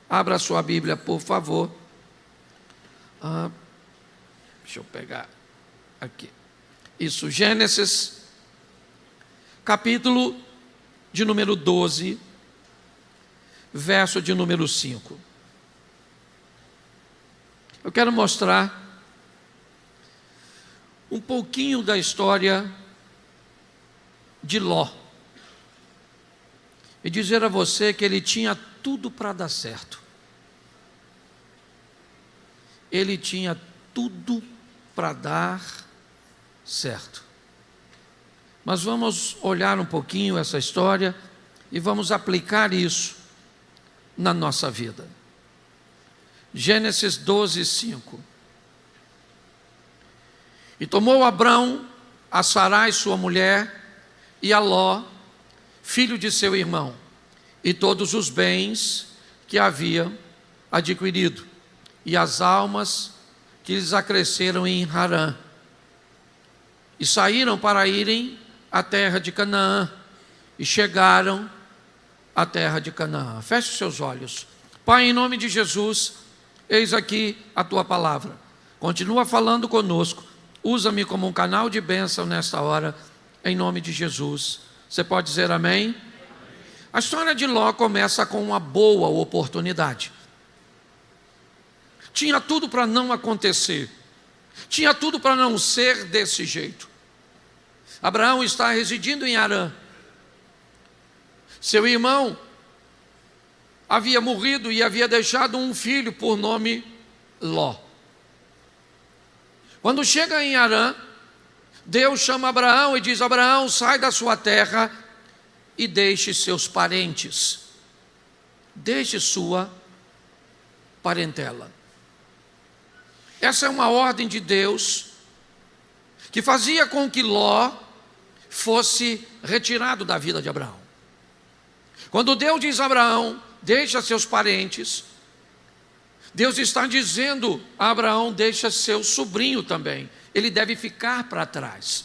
Abra sua Bíblia, por favor. Deixa eu pegar aqui. Isso, Gênesis, capítulo de número 12, verso de número 5. Eu quero mostrar um pouquinho da história de Ló e dizer a você que ele tinha tudo para dar certo. Ele tinha tudo para dar certo. Mas vamos olhar um pouquinho essa história e vamos aplicar isso na nossa vida. Gênesis 12, 5. E tomou Abrão a Sarai sua mulher e a Ló, filho de seu irmão, e todos os bens que havia adquirido, e as almas que lhes acresceram em Harã. E saíram para irem à terra de Canaã, e chegaram à terra de Canaã. Feche os seus olhos. Pai, em nome de Jesus, eis aqui a tua palavra. Continua falando conosco. Usa-me como um canal de bênção nesta hora, em nome de Jesus. Você pode dizer amém? A história de Ló começa com uma boa oportunidade. Tinha tudo para não acontecer. Tinha tudo para não ser desse jeito. Abraão está residindo em Harã. Seu irmão havia morrido e havia deixado um filho por nome Ló. Quando chega em Harã, Deus chama Abraão e diz: Abraão, sai da sua terra e deixe seus parentes. Deixe sua parentela. Essa é uma ordem de Deus que fazia com que Ló fosse retirado da vida de Abraão. Quando Deus diz a Abraão: deixa seus parentes, Deus está dizendo a Abraão: deixa seu sobrinho também. Ele deve ficar para trás.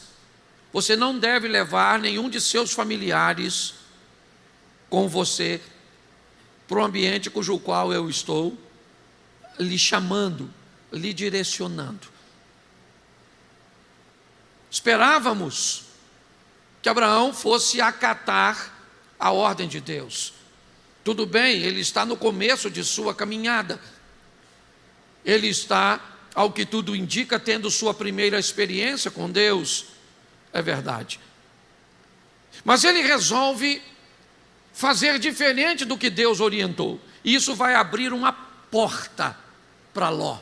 Você não deve levar nenhum de seus familiares com você para o ambiente cujo qual eu estou lhe chamando, lhe direcionando. Esperávamos que Abraão fosse acatar a ordem de Deus. Tudo bem, ele está no começo de sua caminhada. Ele está, ao que tudo indica, tendo sua primeira experiência com Deus. É verdade. Mas ele resolve fazer diferente do que Deus orientou. E isso vai abrir uma porta para Ló.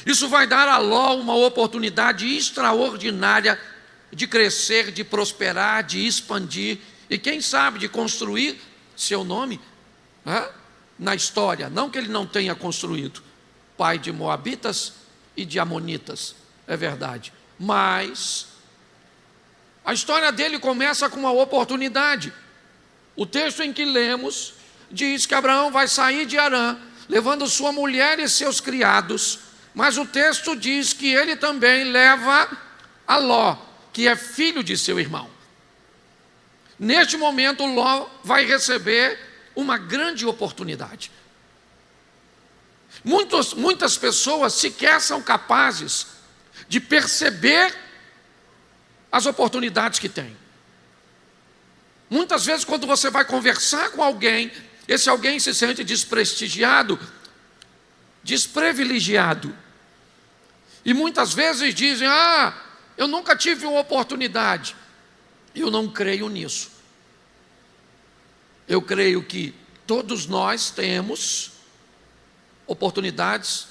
Isso vai dar a Ló uma oportunidade extraordinária de crescer, de prosperar, de expandir e quem sabe de construir seu nome na história. Não que ele não tenha construído, pai de Moabitas e de Amonitas, é verdade. Mas a história dele começa com uma oportunidade. O texto em que lemos diz que Abraão vai sair de Harã, levando sua mulher e seus criados, mas o texto diz que ele também leva a Ló, que é filho de seu irmão. Neste momento, Ló vai receber uma grande oportunidade. Muitas pessoas sequer são capazes de perceber as oportunidades que têm. Muitas vezes, quando você vai conversar com alguém, esse alguém se sente desprestigiado, desprivilegiado. E muitas vezes dizem: eu nunca tive uma oportunidade. Eu não creio nisso. Eu creio que todos nós temos oportunidades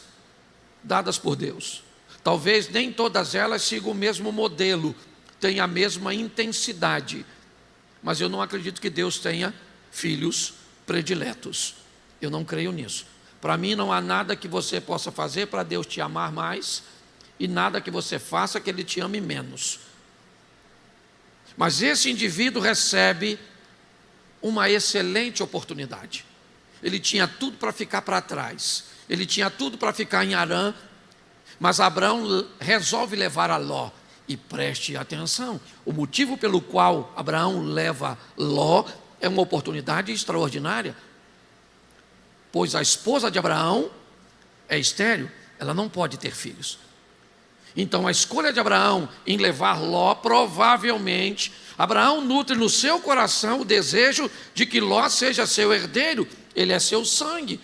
dadas por Deus. Talvez nem todas elas sigam o mesmo modelo, tenham a mesma intensidade. Mas eu não acredito que Deus tenha filhos prediletos. Eu não creio nisso. Para mim não há nada que você possa fazer para Deus te amar mais e nada que você faça que Ele te ame menos. Mas esse indivíduo recebe uma excelente oportunidade. Ele tinha tudo para ficar para trás. Ele tinha tudo para ficar em Harã. Mas Abraão resolve levar a Ló. E preste atenção, o motivo pelo qual Abraão leva Ló é uma oportunidade extraordinária. pois a esposa de Abraão é estéril, ela não pode ter filhos. Então a escolha de Abraão em levar Ló, provavelmente, Abraão nutre no seu coração o desejo de que Ló seja seu herdeiro, ele é seu sangue.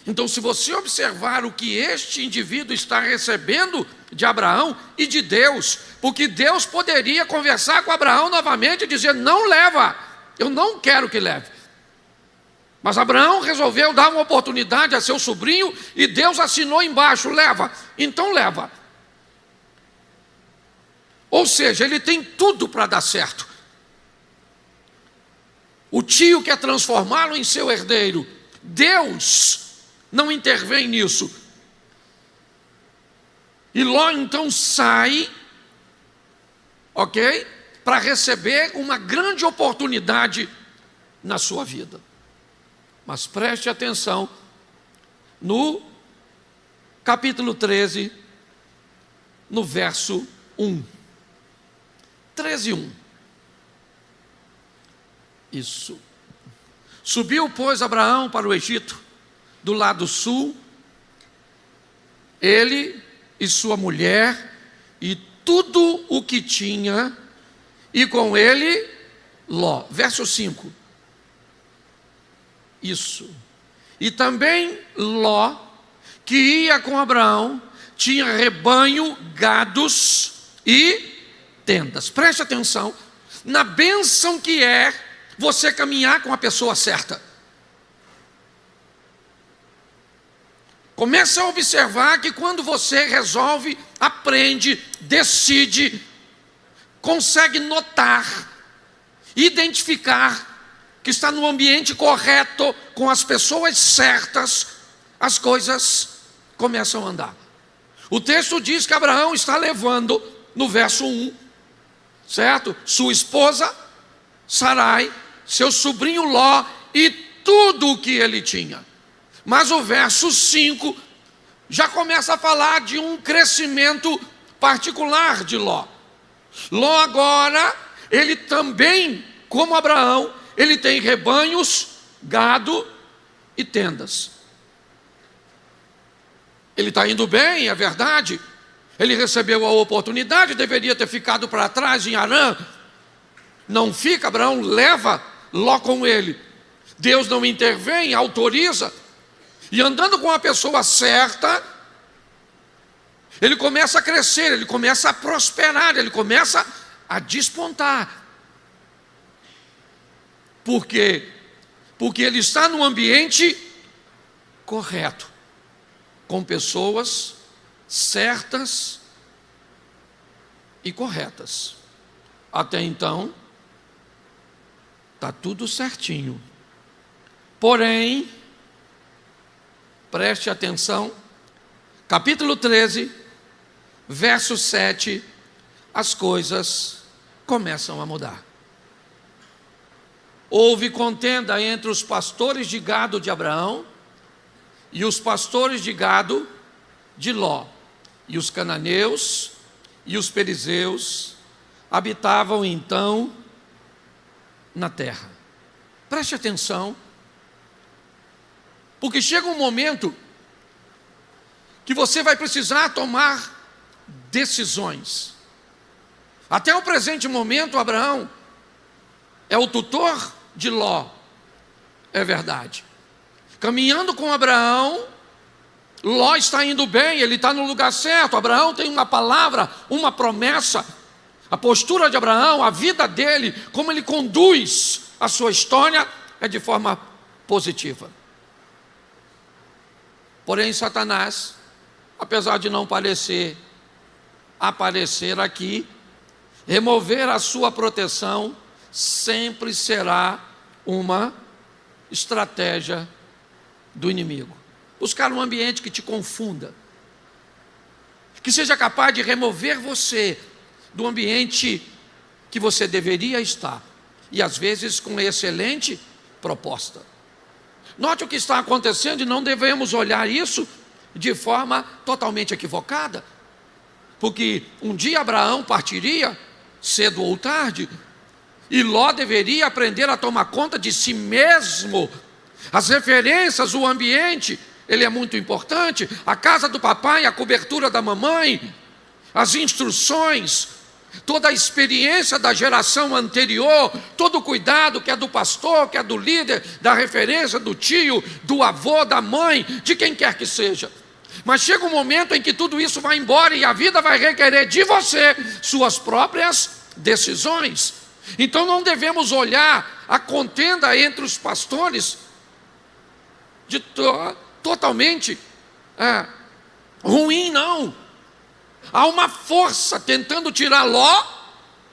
Então, se você observar o que este indivíduo está recebendo de Abraão e de Deus, porque Deus poderia conversar com Abraão novamente e dizer: não leva, eu não quero que leve. Mas Abraão resolveu dar uma oportunidade a seu sobrinho e Deus assinou embaixo: leva, então leva. Ou seja, ele tem tudo para dar certo. O tio quer transformá-lo em seu herdeiro. Deus não intervém nisso. E Ló então sai, ok? Para receber uma grande oportunidade na sua vida. Mas preste atenção no capítulo 13, no verso 1. 13:1. Isso. Subiu, pois, Abraão para o Egito, do lado sul, ele e sua mulher, e tudo o que tinha, e com ele Ló. Verso 5. Isso. E também Ló, que ia com Abraão, tinha rebanho, gados e tendas. Preste atenção na bênção que é você caminhar com a pessoa certa. Comece a observar que quando você resolve, aprende, decide, consegue notar, identificar que está no ambiente correto, com as pessoas certas, as coisas começam a andar. O texto diz que Abraão está levando, no verso 1, certo? Sua esposa, Sarai, seu sobrinho Ló e tudo o que ele tinha. Mas o verso 5 já começa a falar de um crescimento particular de Ló. Ló agora, ele também, como Abraão, ele tem rebanhos, gado e tendas. Ele está indo bem, é verdade. Ele recebeu a oportunidade, deveria ter ficado para trás em Harã. Não fica, Abraão leva Ló com ele. Deus não intervém, autoriza. E andando com a pessoa certa, ele começa a crescer, ele começa a prosperar, ele começa a despontar. Por quê? Porque ele está no ambiente correto, com pessoas certas e corretas. Até então, está tudo certinho. Porém, preste atenção, capítulo 13, verso 7, as coisas começam a mudar. Houve contenda entre os pastores de gado de Abraão e os pastores de gado de Ló. E os cananeus e os perizeus habitavam então na terra. Preste atenção, porque chega um momento que você vai precisar tomar decisões. Até o presente momento, Abraão é o tutor de Ló, é verdade. Caminhando com Abraão, Ló está indo bem, ele está no lugar certo. Abraão tem uma palavra, uma promessa. A postura de Abraão, a vida dele, como ele conduz a sua história, é de forma positiva. Porém, Satanás, apesar de não aparecer aqui, remover a sua proteção sempre será uma estratégia do inimigo. Buscar um ambiente que te confunda, que seja capaz de remover você do ambiente que você deveria estar, e às vezes com excelente proposta. Note o que está acontecendo e não devemos olhar isso de forma totalmente equivocada, porque um dia Abraão partiria, cedo ou tarde, e Ló deveria aprender a tomar conta de si mesmo As referências, o ambiente, ele é muito importante. A casa do papai, a cobertura da mamãe, as instruções, toda a experiência da geração anterior, todo o cuidado que é do pastor, que é do líder, da referência, do tio, do avô, da mãe, de quem quer que seja. Mas chega um momento em que tudo isso vai embora e a vida vai requerer de você suas próprias decisões. Então não devemos olhar a contenda entre os pastores totalmente ruim, não. Há uma força tentando tirar Ló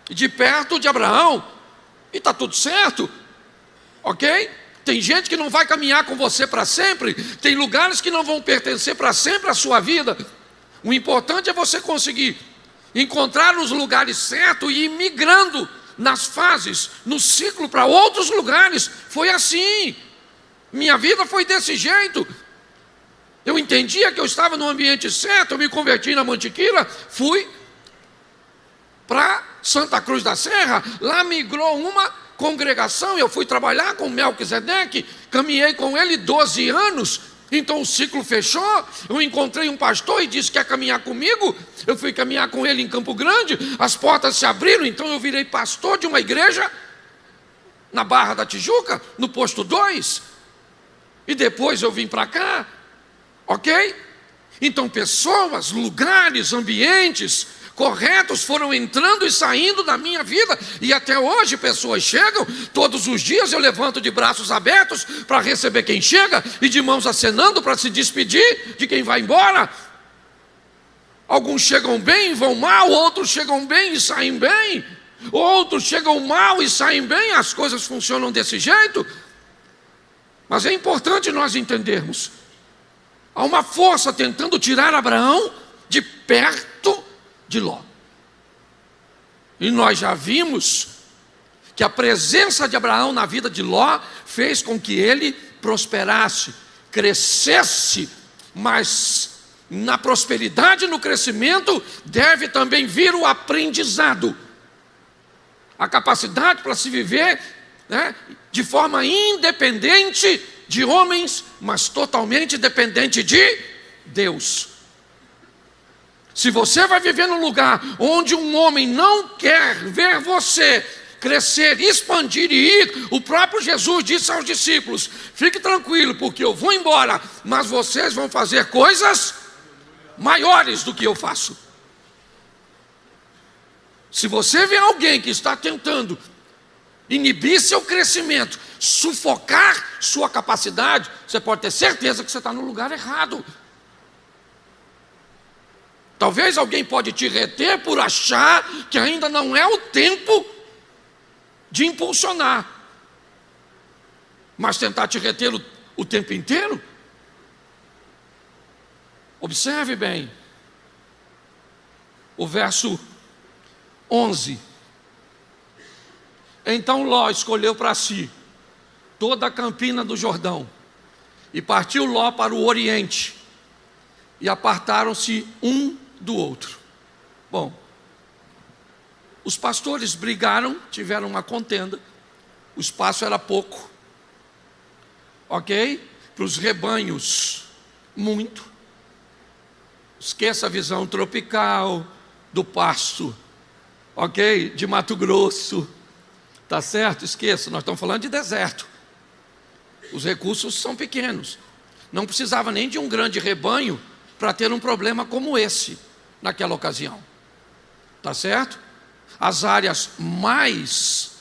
de perto de Abraão, e está tudo certo, ok? Tem gente que não vai caminhar com você para sempre, tem lugares que não vão pertencer para sempre à sua vida. O importante é você conseguir encontrar os lugares certos e ir migrando nas fases, no ciclo para outros lugares. Foi assim, minha vida foi desse jeito. Eu entendia que eu estava no ambiente certo, eu me converti na Mantiqueira, fui para Santa Cruz da Serra, lá migrou uma congregação, eu fui trabalhar com Melquisedeque, caminhei com ele 12 anos, então o ciclo fechou, eu encontrei um pastor e disse que quer caminhar comigo, eu fui caminhar com ele em Campo Grande, as portas se abriram, então eu virei pastor de uma igreja na Barra da Tijuca, no posto 2, e depois eu vim para cá, ok? Então pessoas, lugares, ambientes corretos foram entrando e saindo da minha vida, e até hoje pessoas chegam, todos os dias eu levanto de braços abertos para receber quem chega, e de mãos acenando para se despedir de quem vai embora. Alguns chegam bem e vão mal, outros chegam bem e saem bem, outros chegam mal e saem bem, as coisas funcionam desse jeito. Mas é importante nós entendermos, há uma força tentando tirar Abraão de perto de Ló. E nós já vimos que a presença de Abraão na vida de Ló fez com que ele prosperasse, crescesse, mas na prosperidade e no crescimento deve também vir o aprendizado, a capacidade para se viver, de forma independente de homens, mas totalmente dependente de Deus. Se você vai viver num lugar onde um homem não quer ver você crescer, expandir e ir, o próprio Jesus disse aos discípulos: fique tranquilo, porque eu vou embora, mas vocês vão fazer coisas maiores do que eu faço. Se você vê alguém que está tentando inibir seu crescimento, sufocar sua capacidade, você pode ter certeza que você está no lugar errado. Talvez alguém pode te reter por achar que ainda não é o tempo de impulsionar, mas tentar te reter o tempo inteiro. Observe bem o verso 11. Então Ló escolheu para si toda a campina do Jordão, e partiu Ló para o oriente, e apartaram-se um do outro. Bom, os pastores brigaram, tiveram uma contenda, o espaço era pouco, ok? Para os rebanhos, muito. Esqueça a visão tropical do pasto, ok? De Mato Grosso, tá certo? Esqueça, nós estamos falando de deserto. Os recursos são pequenos. Não precisava nem de um grande rebanho para ter um problema como esse naquela ocasião. Tá certo? As áreas mais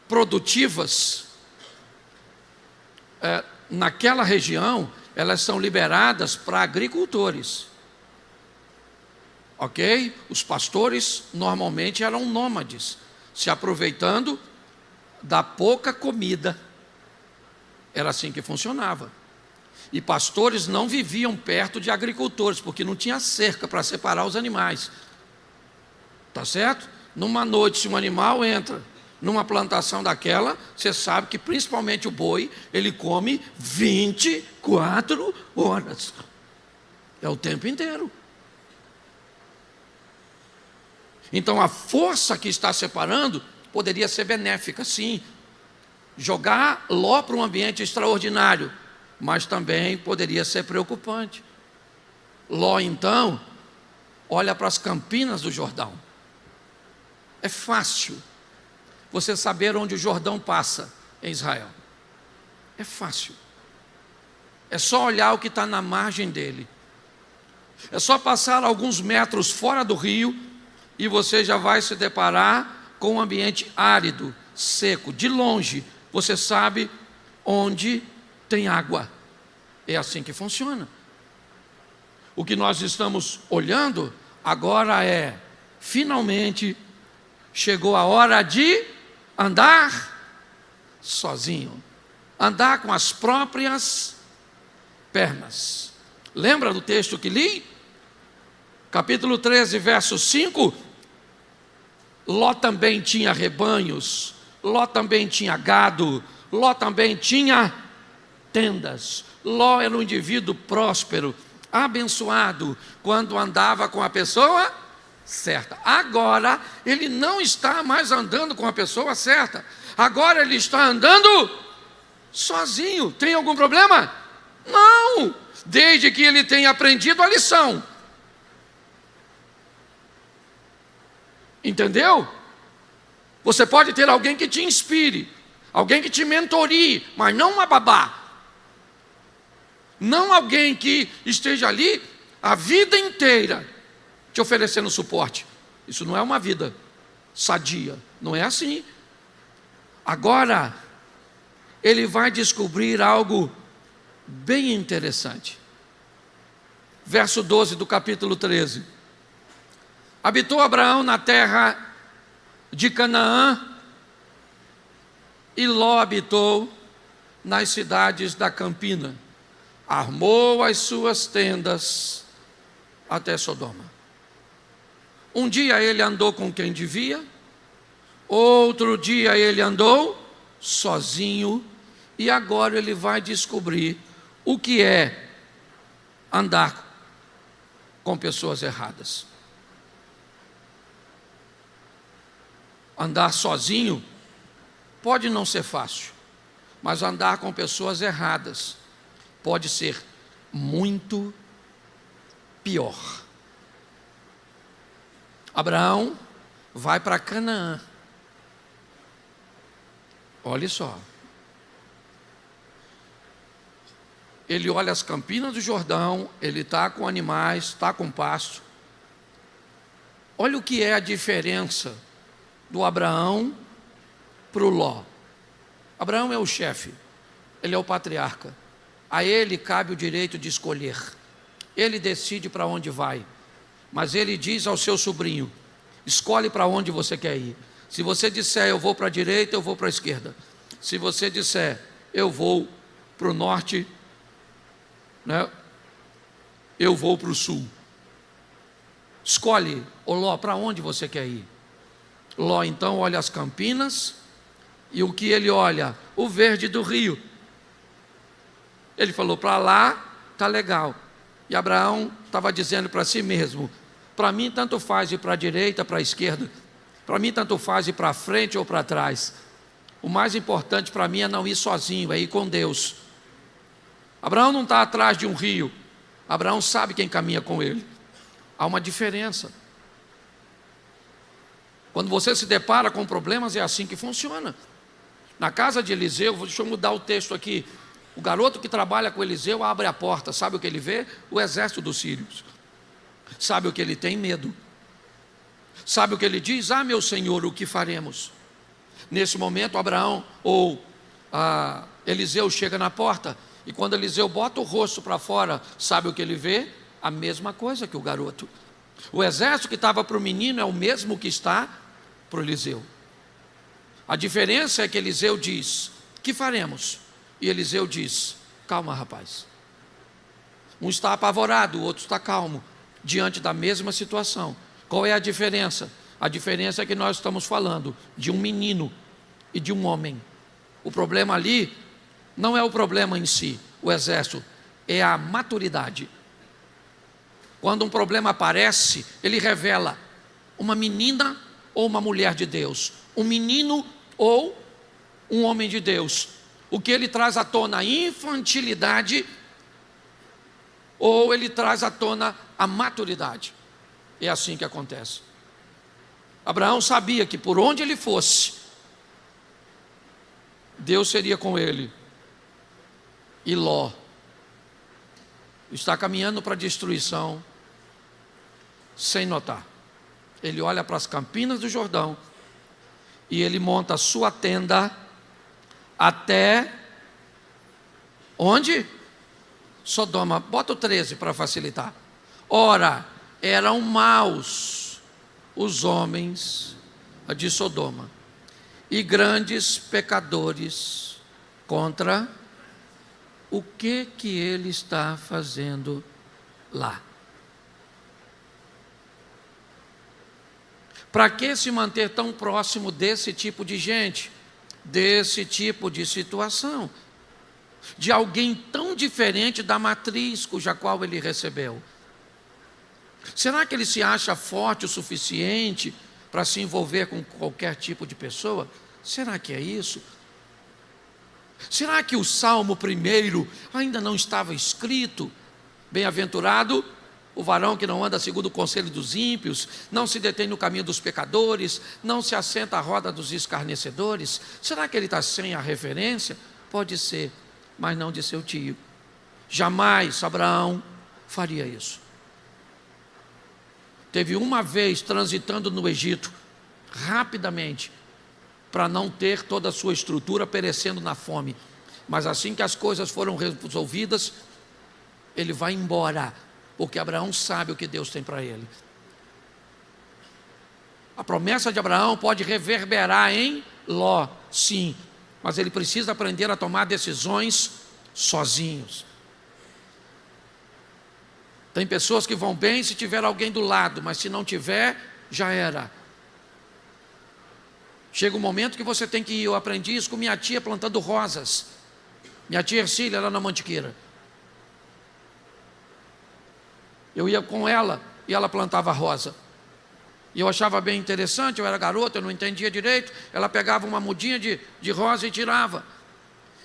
produtivas naquela região, elas são liberadas para agricultores. Ok? Os pastores normalmente eram nômades, se aproveitando da pouca comida. Era assim que funcionava. E pastores não viviam perto de agricultores, porque não tinha cerca para separar os animais. Tá certo? Numa noite, se um animal entra numa plantação daquela, você sabe que principalmente o boi, ele come 24 horas. É o tempo inteiro. Então a força que está separando poderia ser benéfica, sim. jogar Ló para um ambiente extraordinário, mas também poderia ser preocupante. Ló, então, olha para as campinas do Jordão. É fácil você saber onde o Jordão passa em Israel. É fácil. É só olhar o que está na margem dele. É só passar alguns metros fora do rio e você já vai se deparar com um ambiente árido, seco. De longe, você sabe onde tem água. É assim que funciona. O que nós estamos olhando agora é, finalmente, chegou a hora de andar sozinho. Andar com as próprias pernas. Lembra do texto que li? Capítulo 13, verso 5. Ló também tinha rebanhos, Ló também tinha gado, Ló também tinha tendas. Ló era um indivíduo próspero, abençoado, quando andava com a pessoa certa. Agora, ele não está mais andando com a pessoa certa. Agora ele está andando sozinho. Tem algum problema? Não! Desde que ele tenha aprendido a lição. Entendeu? Você pode ter alguém que te inspire, alguém que te mentorie, mas não uma babá. Não alguém que esteja ali a vida inteira te oferecendo suporte. Isso não é uma vida sadia, não é assim. Agora, ele vai descobrir algo bem interessante. Verso 12 do capítulo 13. Habitou Abraão na terra de Canaã, e Ló habitou nas cidades da campina. Armou as suas tendas até Sodoma. Um dia ele andou com quem devia, outro dia ele andou sozinho, e agora ele vai descobrir o que é andar com pessoas erradas. Andar sozinho pode não ser fácil, mas andar com pessoas erradas pode ser muito pior. Abraão vai para Canaã. Olha só. Ele olha as campinas do Jordão, ele está com animais, está com pasto. Olha o que é a diferença do Abraão para o Ló. Abraão é o chefe, ele é o patriarca. A ele cabe o direito de escolher. Ele decide para onde vai. Mas ele diz ao seu sobrinho: escolhe para onde você quer ir. Se você disser eu vou para a direita, eu vou para a esquerda. Se você disser eu vou para o norte, né, eu vou para o sul. Escolhe, ô Ló, para onde você quer ir. Ló então olha as campinas, e o que ele olha? O verde do rio. Ele falou: para lá está legal. E Abraão estava dizendo para si mesmo: para mim tanto faz ir para a direita, para a esquerda. Para mim tanto faz ir para frente ou para trás. O mais importante para mim é não ir sozinho, é ir com Deus. Abraão não está atrás de um rio. Abraão sabe quem caminha com ele. Há uma diferença. Quando você se depara com problemas, é assim que funciona. Na casa de Eliseu, deixa eu mudar o texto aqui. O garoto que trabalha com Eliseu abre a porta. Sabe o que ele vê? O exército dos sírios. Sabe o que ele tem? Medo. Sabe o que ele diz? Ah, meu senhor, o que faremos? Nesse momento, Eliseu chega na porta. E quando Eliseu bota o rosto para fora, sabe o que ele vê? A mesma coisa que o garoto. O exército que estava para o menino é o mesmo que está para o Eliseu. A diferença é que Eliseu diz: que faremos? E Eliseu diz: calma, rapaz. Um está apavorado, o outro está calmo, diante da mesma situação. Qual é a diferença? A diferença é que nós estamos falando de um menino e de um homem. O problema ali não é o problema em si, o exército, é a maturidade. Quando um problema aparece, ele revela uma menina ou uma mulher de Deus, um menino ou um homem de Deus? O que ele traz à tona? A infantilidade ou ele traz à tona a maturidade? É assim que acontece. Abraão sabia que por onde ele fosse, Deus seria com ele. E Ló está caminhando para a destruição sem notar. Ele olha para as campinas do Jordão e ele monta a sua tenda até onde? Sodoma. Bota o 13 para facilitar. Ora, eram maus os homens de Sodoma e grandes pecadores contra o que ele está fazendo lá. Para que se manter tão próximo desse tipo de gente, desse tipo de situação, de alguém tão diferente da matriz cuja qual ele recebeu? Será que ele se acha forte o suficiente para se envolver com qualquer tipo de pessoa? Será que é isso? Será que o Salmo 1 ainda não estava escrito? Bem-aventurado o varão que não anda segundo o conselho dos ímpios, não se detém no caminho dos pecadores, não se assenta à roda dos escarnecedores. Será que ele está sem a referência? Pode ser, mas não de seu tio. Jamais Abraão faria isso. Teve uma vez transitando no Egito, rapidamente, para não ter toda a sua estrutura perecendo na fome. Mas assim que as coisas foram resolvidas, ele vai embora, porque Abraão sabe o que Deus tem para ele. A promessa de Abraão pode reverberar em Ló, sim, mas ele precisa aprender a tomar decisões sozinhos. Tem pessoas que vão bem se tiver alguém do lado, mas se não tiver, já era. Chega um momento que você tem que ir. Eu aprendi isso com minha tia plantando rosas. Minha tia Ercília, lá na Mantiqueira. Eu ia com ela e ela plantava rosa. E eu achava bem interessante, eu era garoto, eu não entendia direito. Ela pegava uma mudinha de rosa e tirava.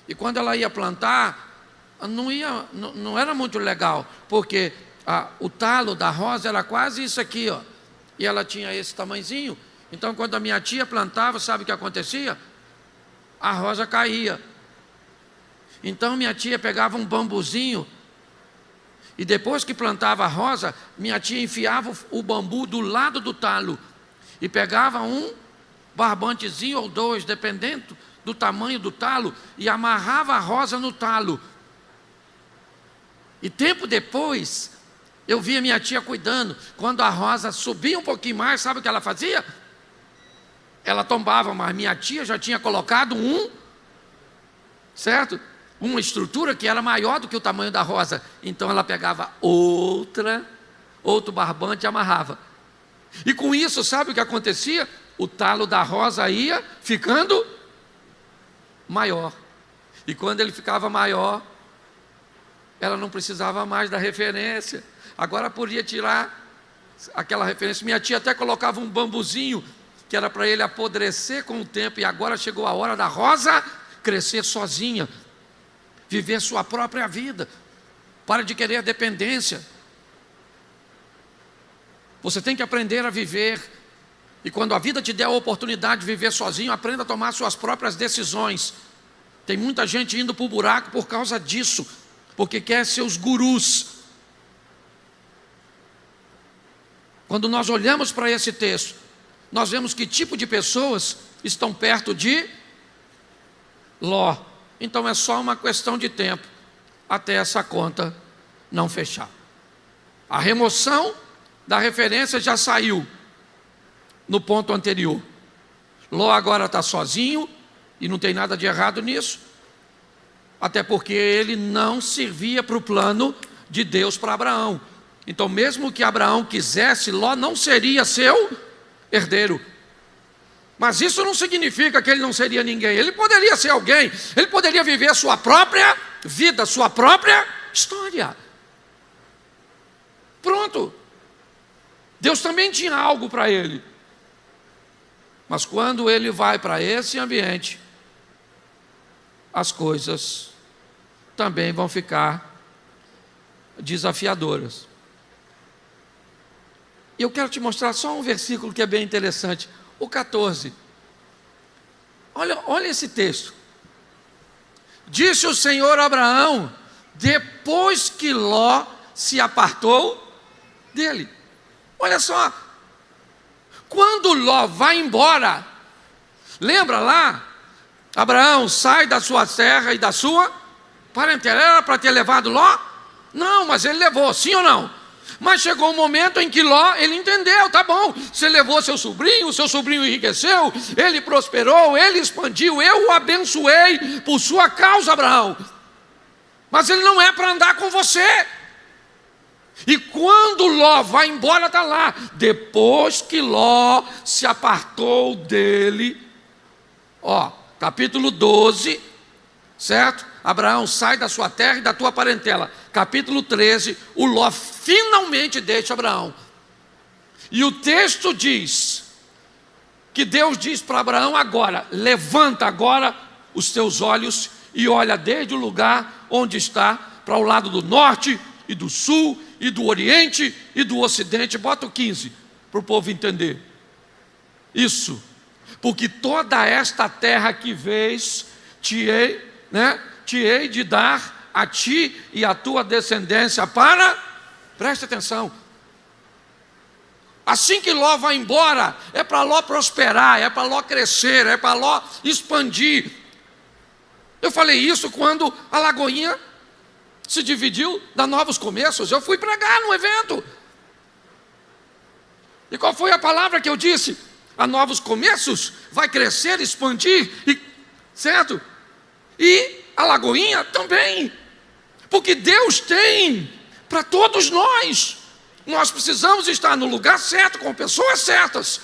E quando ela ia plantar, não era muito legal, porque o talo da rosa era quase isso aqui, ó. E ela tinha esse tamanhozinho. Então, quando a minha tia plantava, sabe o que acontecia? A rosa caía. Então, minha tia pegava um bambuzinho e depois que plantava a rosa, minha tia enfiava o bambu do lado do talo e pegava um barbantezinho ou dois, dependendo do tamanho do talo, e amarrava a rosa no talo. E tempo depois, eu via minha tia cuidando. Quando a rosa subia um pouquinho mais, sabe o que ela fazia? Ela tombava, mas minha tia já tinha colocado certo? Uma estrutura que era maior do que o tamanho da rosa. Então ela pegava outro barbante e amarrava. E com isso, sabe o que acontecia? O talo da rosa ia ficando maior. E quando ele ficava maior, ela não precisava mais da referência. Agora podia tirar aquela referência. Minha tia até colocava um bambuzinho que era para ele apodrecer com o tempo. E agora chegou a hora da rosa crescer sozinha, viver sua própria vida. Para de querer dependência. Você tem que aprender a viver. E quando a vida te der a oportunidade de viver sozinho, aprenda a tomar suas próprias decisões. Tem muita gente indo para o buraco por causa disso, porque quer seus gurus. Quando nós olhamos para esse texto, nós vemos que tipo de pessoas estão perto de Ló. Então é só uma questão de tempo até essa conta não fechar. A remoção da referência já saiu no ponto anterior. Ló agora está sozinho e não tem nada de errado nisso, até porque ele não servia para o plano de Deus para Abraão. Então, mesmo que Abraão quisesse, Ló não seria seu herdeiro. Mas isso não significa que ele não seria ninguém. Ele poderia ser alguém, ele poderia viver a sua própria vida, sua própria história. Pronto. Deus também tinha algo para ele. Mas quando ele vai para esse ambiente, as coisas também vão ficar desafiadoras. E eu quero te mostrar só um versículo que é bem interessante, o 14. Olha esse texto. Disse o Senhor a Abraão, depois que Ló se apartou dele. Olha só, quando Ló vai embora, lembra lá? Abraão sai da sua terra e da sua parentela. Era para ter levado Ló? Não, mas ele levou, sim ou não? Mas chegou um momento em que Ló, ele entendeu, tá bom, você levou seu sobrinho enriqueceu, ele prosperou, ele expandiu, eu o abençoei por sua causa, Abraão. Mas ele não é para andar com você. E quando Ló vai embora, está lá, depois que Ló se apartou dele, capítulo 12, certo? Abraão sai da sua terra e da tua parentela. Capítulo 13, o Ló finalmente deixa Abraão. E o texto diz que Deus diz para Abraão agora, levanta agora os teus olhos e olha desde o lugar onde está, para o lado do norte e do sul e do oriente e do ocidente. Bota o 15 para o povo entender. Isso, porque toda esta terra que vês, te hei de dar a ti e a tua descendência preste atenção, assim que Ló vai embora, é para Ló prosperar, é para Ló crescer, é para Ló expandir. Eu falei isso quando a Lagoinha se dividiu da Novos Começos. Eu fui pregar no evento. E qual foi a palavra que eu disse? A Novos Começos vai crescer, expandir, certo? E a Lagoinha também. Porque Deus tem para todos nós. Nós precisamos estar no lugar certo, com pessoas certas.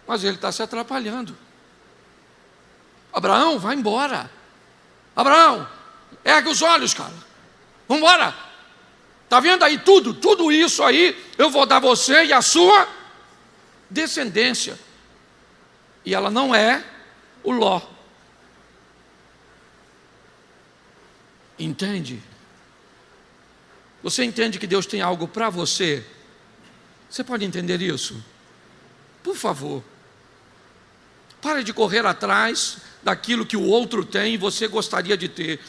Mas ele está se atrapalhando. Abraão, vai embora. Abraão, ergue os olhos, cara. Vamos embora. Está vendo aí tudo isso aí, eu vou dar você e a sua descendência. E ela não é o Ló. Entende? Você entende que Deus tem algo para você? Você pode entender isso? Por favor. Pare de correr atrás daquilo que o outro tem e você gostaria de ter.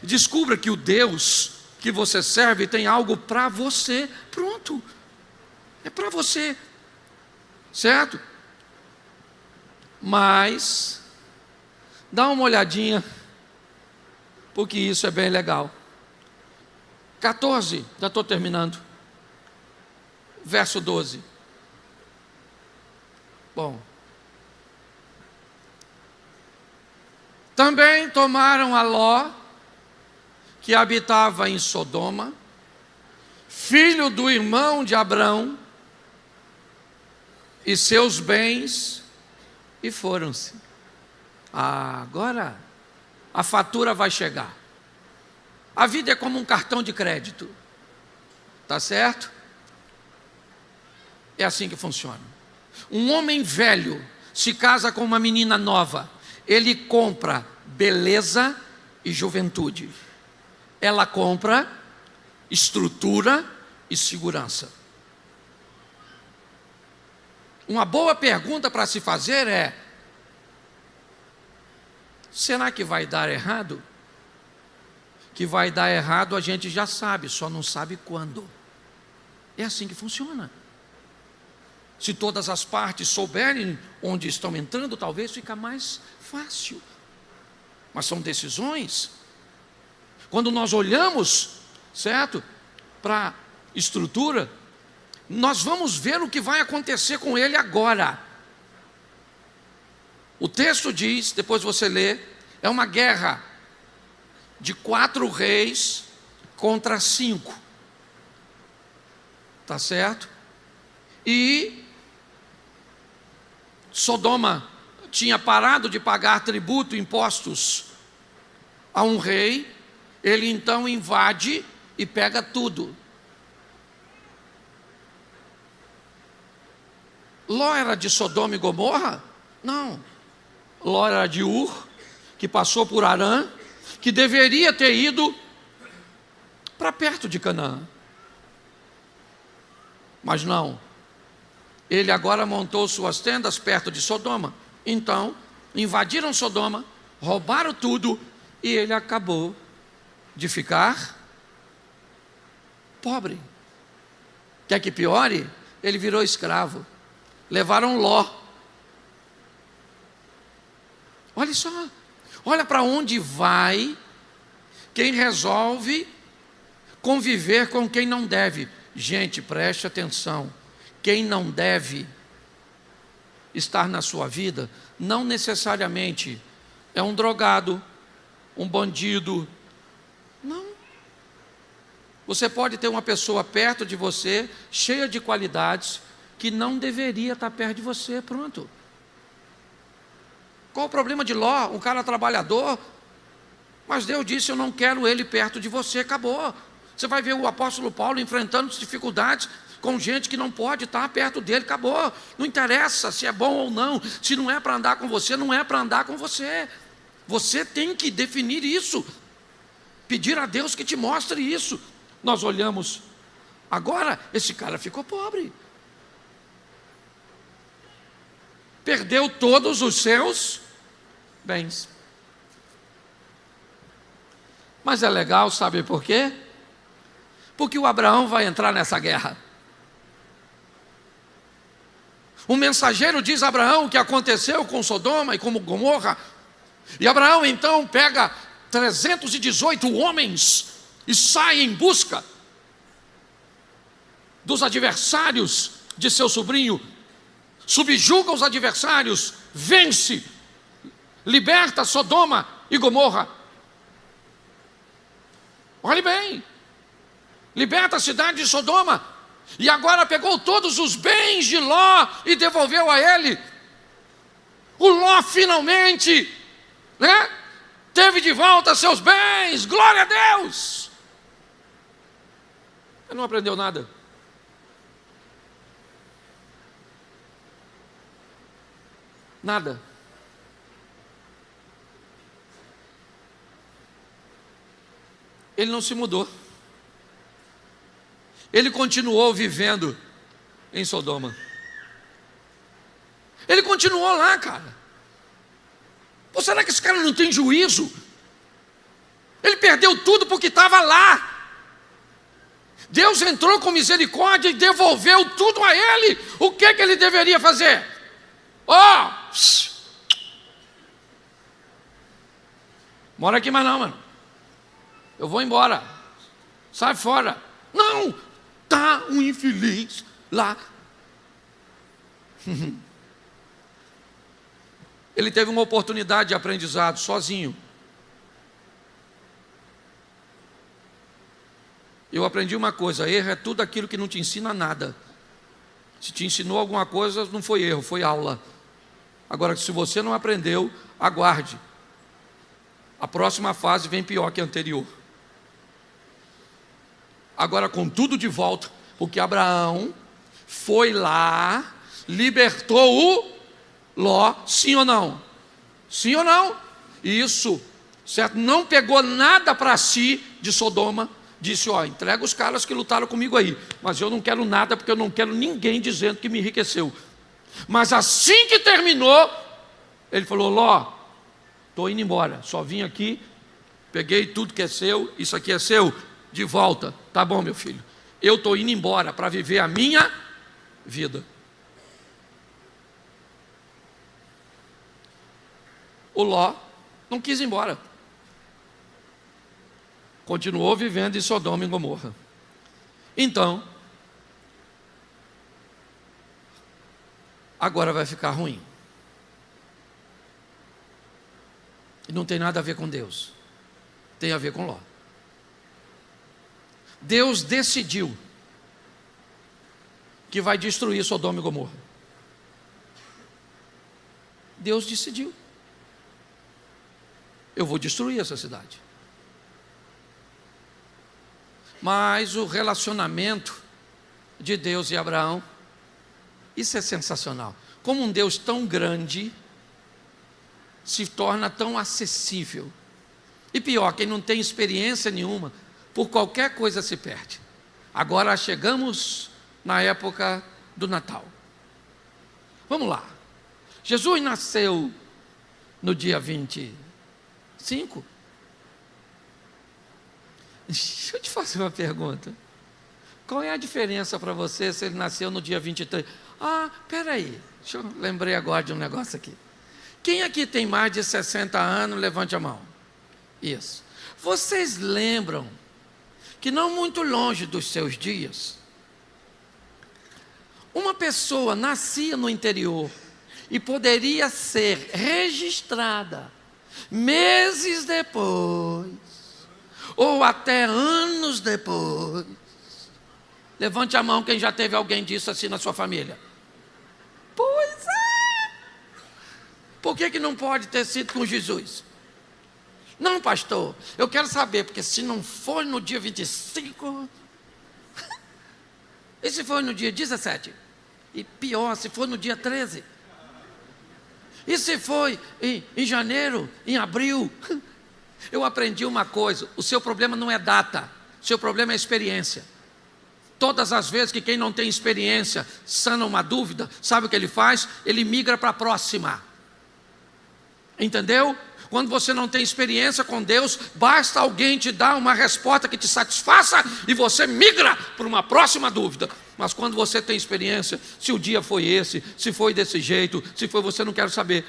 Descubra que o Deus que você serve tem algo para você. Pronto. É para você. Certo? Mas dá uma olhadinha, porque isso é bem legal. 14, já estou terminando. Verso 12. Bom. Também tomaram a Ló, que habitava em Sodoma, filho do irmão de Abrão, e seus bens, e foram-se. Agora a fatura vai chegar. A vida é como um cartão de crédito, tá certo? É assim que funciona. Um homem velho se casa com uma menina nova, ele compra beleza e juventude, ela compra estrutura e segurança. Uma boa pergunta para se fazer é: será que vai dar errado? Que vai dar errado a gente já sabe, só não sabe quando. É assim que funciona. Se todas as partes souberem onde estão entrando, talvez fica mais fácil. Mas são decisões. Quando nós olhamos, certo, para a estrutura, nós vamos ver o que vai acontecer com ele agora. O texto diz, depois você lê, é uma guerra de 4 reis contra 5. Tá certo? E Sodoma tinha parado de pagar tributo, impostos a um rei. Ele então invade e pega tudo. Ló era de Sodoma e Gomorra? Não. Ló era de Ur, que passou por Harã, que deveria ter ido para perto de Canaã. Mas não. Ele agora montou suas tendas perto de Sodoma. Então, invadiram Sodoma, roubaram tudo e ele acabou de ficar pobre. Quer que piore? Ele virou escravo. Levaram Ló. Olha só, olha para onde vai quem resolve conviver com quem não deve. Gente, preste atenção. Quem não deve estar na sua vida, não necessariamente é um drogado, um bandido. Não. Você pode ter uma pessoa perto de você, cheia de qualidades, que não deveria estar perto de você, pronto. Qual o problema de Ló? Um cara trabalhador, mas Deus disse, eu não quero ele perto de você, acabou. Você vai ver o apóstolo Paulo enfrentando dificuldades com gente que não pode estar perto dele, acabou. Não interessa se é bom ou não, se não é para andar com você, não é para andar com você. Você tem que definir isso, pedir a Deus que te mostre isso. Nós olhamos, agora esse cara ficou pobre, perdeu todos os seus bens. Mas é legal, sabe por quê? Porque o Abraão vai entrar nessa guerra. O mensageiro diz a Abraão o que aconteceu com Sodoma e com Gomorra. E Abraão então pega 318 homens e sai em busca dos adversários de seu sobrinho, subjuga os adversários, vence, liberta Sodoma e Gomorra. Olhe bem, liberta a cidade de Sodoma, e agora pegou todos os bens de Ló e devolveu a ele. O Ló finalmente, teve de volta seus bens, glória a Deus. Ele não aprendeu nada. Nada. Ele não se mudou. Ele continuou vivendo em Sodoma. Ele continuou lá, cara. Pô, será que esse cara não tem juízo? Ele perdeu tudo porque estava lá. Deus entrou com misericórdia e devolveu tudo a ele. O que ele deveria fazer? Mora aqui mais não, mano. Eu vou embora. Sai fora. Não, tá um infeliz lá. Ele teve uma oportunidade de aprendizado sozinho. Eu aprendi uma coisa: erro é tudo aquilo que não te ensina nada. Se te ensinou alguma coisa, não foi erro, foi aula. Agora, se você não aprendeu, aguarde. A próxima fase vem pior que a anterior. Agora com tudo de volta, porque Abraão foi lá, libertou o Ló, sim ou não? Sim ou não? Isso, certo? Não pegou nada para si de Sodoma, disse, entrega os caras que lutaram comigo aí, mas eu não quero nada, porque eu não quero ninguém dizendo que me enriqueceu. Mas assim que terminou, ele falou, Ló, estou indo embora, só vim aqui, peguei tudo que é seu, isso aqui é seu, de volta. Tá bom, meu filho, eu estou indo embora para viver a minha vida. O Ló não quis ir embora, continuou vivendo em Sodoma e Gomorra. Então, agora vai ficar ruim. E não tem nada a ver com Deus, tem a ver com Ló. Deus decidiu que vai destruir Sodoma e Gomorra. Deus decidiu. Eu vou destruir essa cidade. Mas o relacionamento de Deus e Abraão, isso é sensacional. Como um Deus tão grande, se torna tão acessível. E pior, quem não tem experiência nenhuma, por qualquer coisa se perde. Agora chegamos na época do Natal. Vamos lá. Jesus nasceu no dia 25. Deixa eu te fazer uma pergunta. Qual é a diferença para você se ele nasceu no dia 23? Peraí, lembrei agora de um negócio aqui. Quem aqui tem mais de 60 anos, levante a mão. Isso. Vocês lembram que não muito longe dos seus dias, uma pessoa nascia no interior e poderia ser registrada meses depois, ou até anos depois. Levante a mão quem já teve alguém disso assim na sua família. Pois é. Por que não pode ter sido com Jesus? Não, pastor, eu quero saber, porque se não for no dia 25, e se for no dia 17? E pior, se for no dia 13? E se foi em janeiro, em abril? Eu aprendi uma coisa: o seu problema não é data, o seu problema é experiência. Todas as vezes que quem não tem experiência sana uma dúvida, sabe o que ele faz? Ele migra para a próxima. Entendeu? Quando você não tem experiência com Deus, basta alguém te dar uma resposta que te satisfaça e você migra para uma próxima dúvida. Mas quando você tem experiência, se o dia foi esse, se foi desse jeito, se foi você, não quero saber.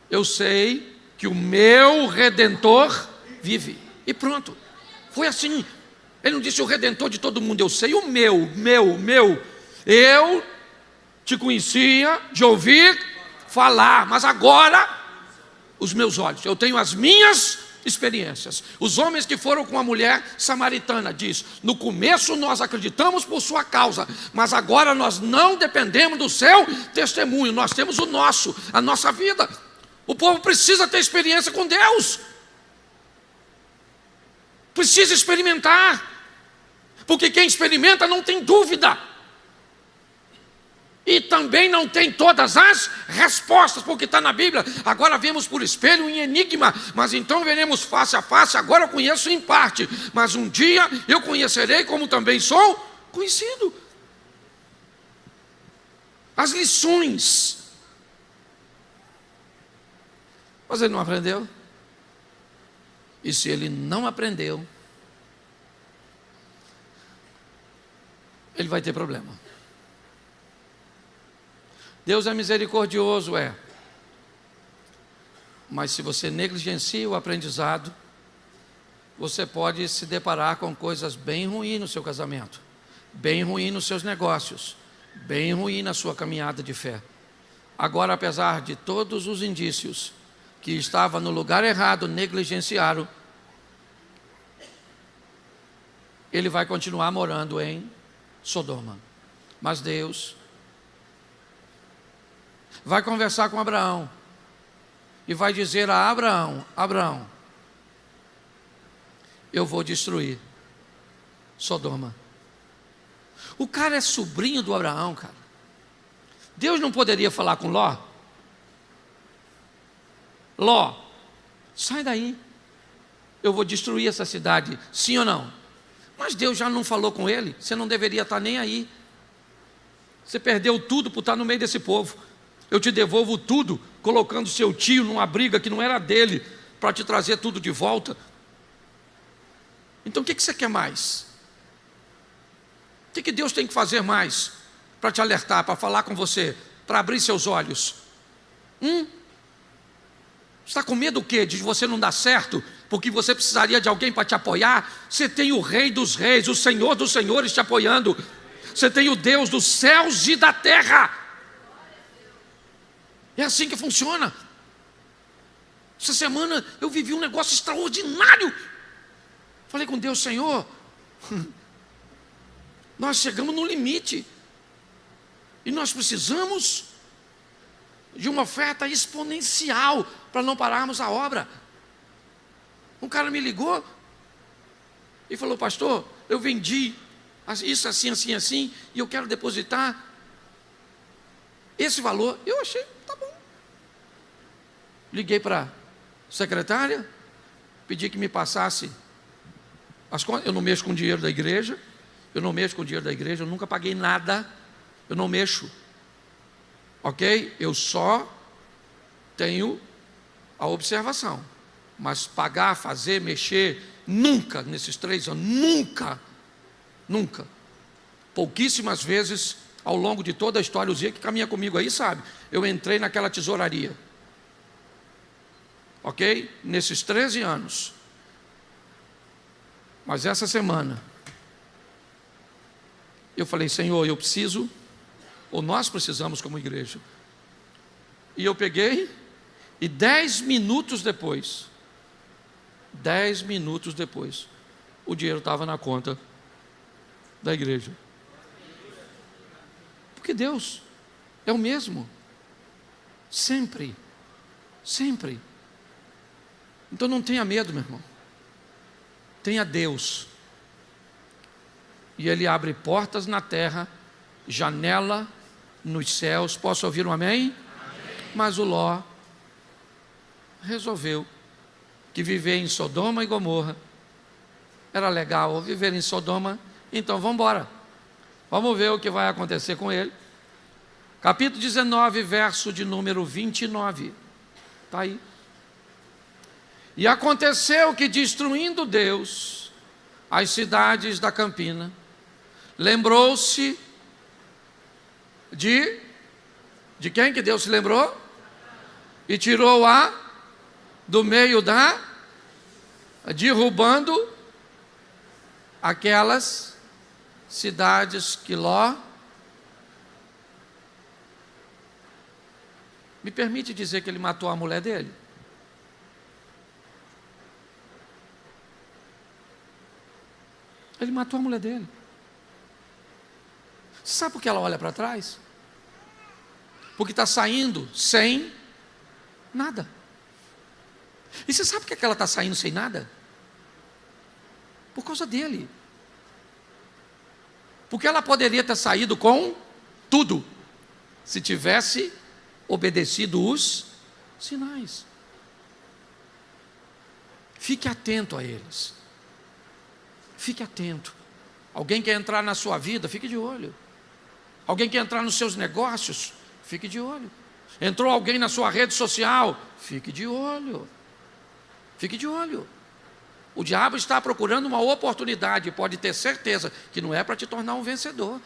Eu sei que o meu Redentor vive. E pronto. Foi assim. Ele não disse o Redentor de todo mundo. Eu sei o meu. Eu te conhecia de ouvir falar, mas agora os meus olhos, eu tenho as minhas experiências. Os homens que foram com a mulher samaritana, diz: no começo nós acreditamos por sua causa, mas agora nós não dependemos do seu testemunho, nós temos a nossa vida. O povo precisa ter experiência com Deus, precisa experimentar, porque quem experimenta não tem dúvida, e também não tem todas as respostas, porque está na Bíblia. Agora vemos por espelho em enigma, mas então veremos face a face. Agora eu conheço em parte, mas um dia eu conhecerei como também sou conhecido. As lições. Mas ele não aprendeu. E se ele não aprendeu, ele vai ter problema. Deus é misericordioso, mas se você negligencia o aprendizado, você pode se deparar com coisas bem ruins no seu casamento, bem ruins nos seus negócios, bem ruim na sua caminhada de fé. Agora, apesar de todos os indícios que estava no lugar errado, negligenciaram, ele vai continuar morando em Sodoma. Mas Deus vai conversar com Abraão e vai dizer a Abraão: Abraão, eu vou destruir Sodoma. O cara é sobrinho do Abraão, cara. Deus não poderia falar com Ló? Ló, sai daí, eu vou destruir essa cidade, sim ou não? Mas Deus já não falou com ele, você não deveria estar nem aí. Você perdeu tudo por estar no meio desse povo. Eu te devolvo tudo, colocando seu tio numa briga que não era dele, para te trazer tudo de volta. Então o que você quer mais? O que Deus tem que fazer mais para te alertar, para falar com você, para abrir seus olhos? Está com medo do quê? De você não dar certo? Porque você precisaria de alguém para te apoiar? Você tem o Rei dos Reis, o Senhor dos Senhores te apoiando. Você tem o Deus dos céus e da terra. É assim que funciona. Essa semana eu vivi um negócio extraordinário. Falei com Deus: Senhor, nós chegamos no limite e nós precisamos de uma oferta exponencial para não pararmos a obra. Um cara me ligou e falou: pastor, eu vendi isso assim, assim, assim, e eu quero depositar esse valor. Eu achei, tá bom. Liguei para a secretária, pedi que me passasse as contas. Eu não mexo com dinheiro da igreja, eu nunca paguei nada, eu não mexo, ok? Eu só tenho a observação, mas pagar, fazer, mexer, nunca, nesses 3 anos, nunca. Pouquíssimas vezes, ao longo de toda a história, o Zé que caminha comigo aí sabe, eu entrei naquela tesouraria, ok? Nesses 13 anos. Mas essa semana, eu falei, Senhor, eu preciso, ou nós precisamos como igreja. E eu peguei, e 10 minutos depois, o dinheiro estava na conta da igreja. Porque Deus é o mesmo, sempre. Então não tenha medo, meu irmão, tenha Deus, e Ele abre portas na terra, janela nos céus. Posso ouvir um amém? Mas o Ló resolveu que viver em Sodoma e Gomorra era legal. Viver em Sodoma, então vamos embora, vamos ver o que vai acontecer com ele. Capítulo 19, verso de número 29, está aí. E aconteceu que, destruindo Deus as cidades da campina, lembrou-se de quem que Deus se lembrou? E tirou-a do meio derrubando aquelas cidades que Ló. Me permite dizer que ele matou a mulher dele? Ele matou a mulher dele. Sabe por que ela olha para trás? Porque está saindo sem nada. E você sabe por que ela está saindo sem nada? Por causa dele. Porque ela poderia ter saído com tudo, se tivesse obedecido os sinais. Fique atento a eles. Fique atento. Alguém quer entrar na sua vida, fique de olho. Alguém quer entrar nos seus negócios, fique de olho. Entrou alguém na sua rede social, fique de olho. Fique de olho. O diabo está procurando uma oportunidade, pode ter certeza que não é para te tornar um vencedor.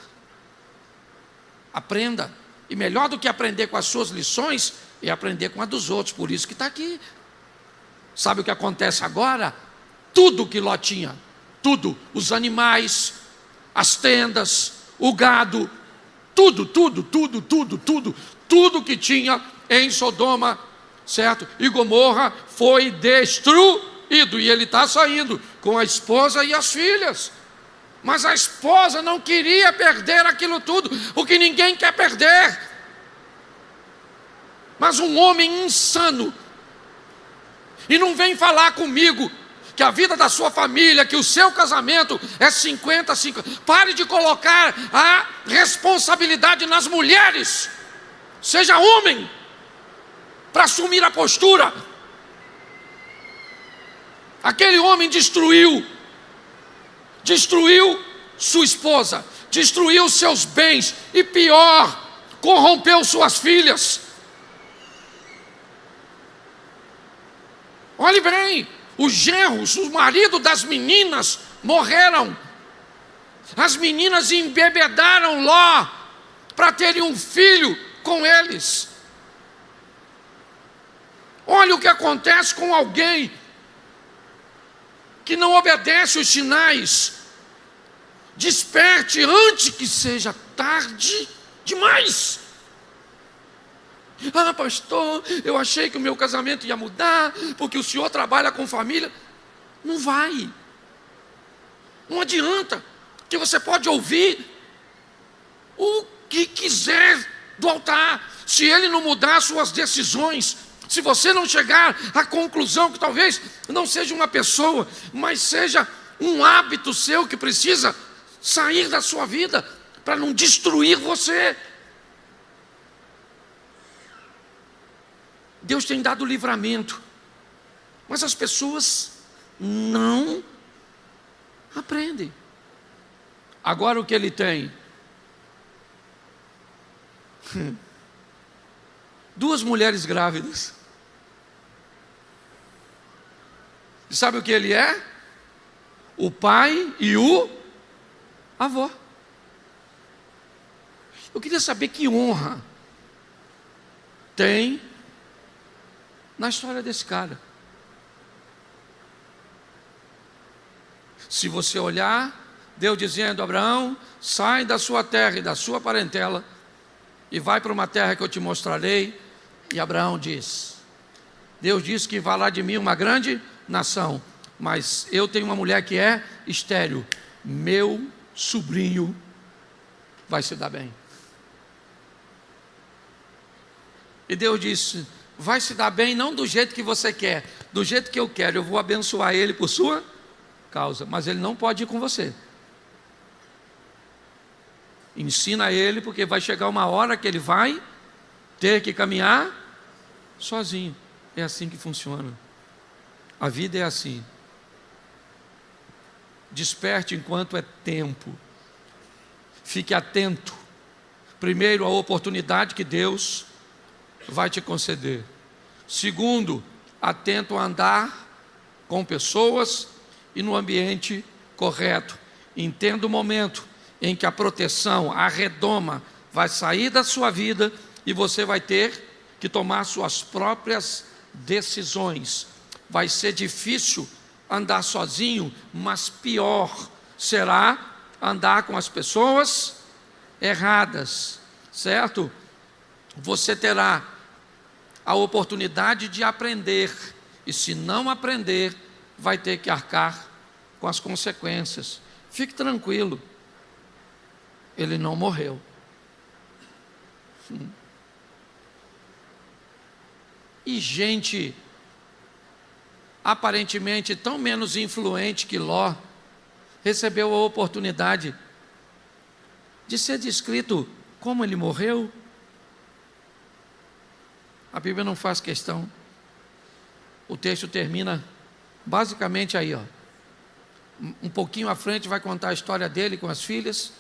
Aprenda. E melhor do que aprender com as suas lições, é aprender com a dos outros. Por isso que está aqui. Sabe o que acontece agora? Tudo que Ló tinha, tudo, os animais, as tendas, o gado, tudo que tinha em Sodoma, certo? E Gomorra foi destruído, e ele está saindo com a esposa e as filhas. Mas a esposa não queria perder aquilo tudo, porque ninguém quer perder. Mas um homem insano, e não vem falar comigo que a vida da sua família, que o seu casamento é 50-50. Pare de colocar a responsabilidade nas mulheres. Seja homem para assumir a postura. Aquele homem destruiu sua esposa, destruiu seus bens e pior, corrompeu suas filhas. Olhe bem, os genros, o marido das meninas morreram. As meninas embebedaram Ló para terem um filho com eles. Olha o que acontece com alguém que não obedece os sinais. Desperte antes que seja tarde demais. Ah, pastor, eu achei que o meu casamento ia mudar, porque o senhor trabalha com família. Não vai. Não adianta, que você pode ouvir o que quiser do altar. Se ele não mudar suas decisões, se você não chegar à conclusão que talvez não seja uma pessoa, mas seja um hábito seu que precisa sair da sua vida para não destruir você. Deus tem dado livramento, mas as pessoas não aprendem. Agora o que ele tem? 2 mulheres grávidas. E sabe o que ele é? O pai e o avô. Eu queria saber que honra tem na história desse cara. Se você olhar, Deus dizendo: Abraão, sai da sua terra e da sua parentela e vai para uma terra que eu te mostrarei. E Abraão diz: Deus disse que vai lá de mim uma grande nação, mas eu tenho uma mulher que é estéril, meu sobrinho vai se dar bem. E Deus disse: vai se dar bem não do jeito que você quer, do jeito que eu quero, eu vou abençoar ele por sua causa, mas ele não pode ir com você. Ensina ele, porque vai chegar uma hora que ele vai ter que caminhar sozinho. É assim que funciona. A vida é assim. Desperte enquanto é tempo. Fique atento. Primeiro, a oportunidade que Deus vai te conceder. Segundo, atento a andar com pessoas e no ambiente correto. Entenda o momento em que a proteção, a redoma, vai sair da sua vida e você vai ter que tomar suas próprias decisões. Vai ser difícil andar sozinho, mas pior será andar com as pessoas erradas, certo? Você terá a oportunidade de aprender, e se não aprender, vai ter que arcar com as consequências. Fique tranquilo, ele não morreu. E gente aparentemente tão menos influente que Ló recebeu a oportunidade de ser descrito como ele morreu. A Bíblia não faz questão. O texto termina basicamente aí, ó. Um pouquinho à frente vai contar a história dele com as filhas.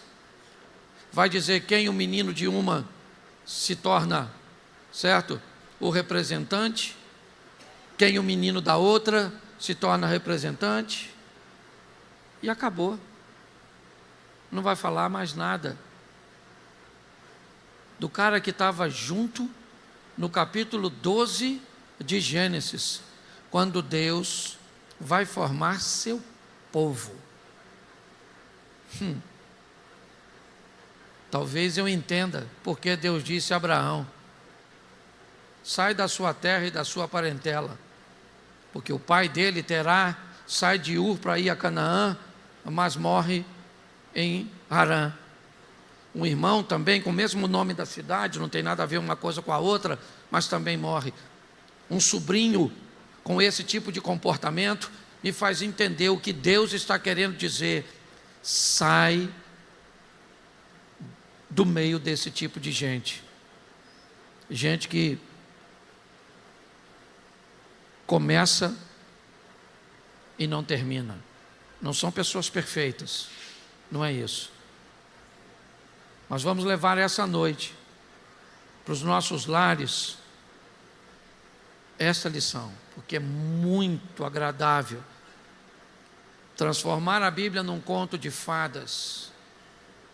Vai dizer quem o menino de uma se torna, certo? O representante. Quem o menino da outra se torna representante. E acabou. Não vai falar mais nada do cara que estava junto no capítulo 12 de Gênesis, quando Deus vai formar seu povo. Talvez eu entenda porque Deus disse a Abraão: sai da sua terra e da sua parentela, porque o pai dele sai de Ur para ir a Canaã, mas morre em Harã. Um irmão também com o mesmo nome da cidade, não tem nada a ver uma coisa com a outra, mas também morre. Um sobrinho com esse tipo de comportamento me faz entender o que Deus está querendo dizer: sai do meio desse tipo de gente. Gente que começa e não termina. Não são pessoas perfeitas, não é isso. Nós vamos levar essa noite para os nossos lares essa lição, porque é muito agradável transformar a Bíblia num conto de fadas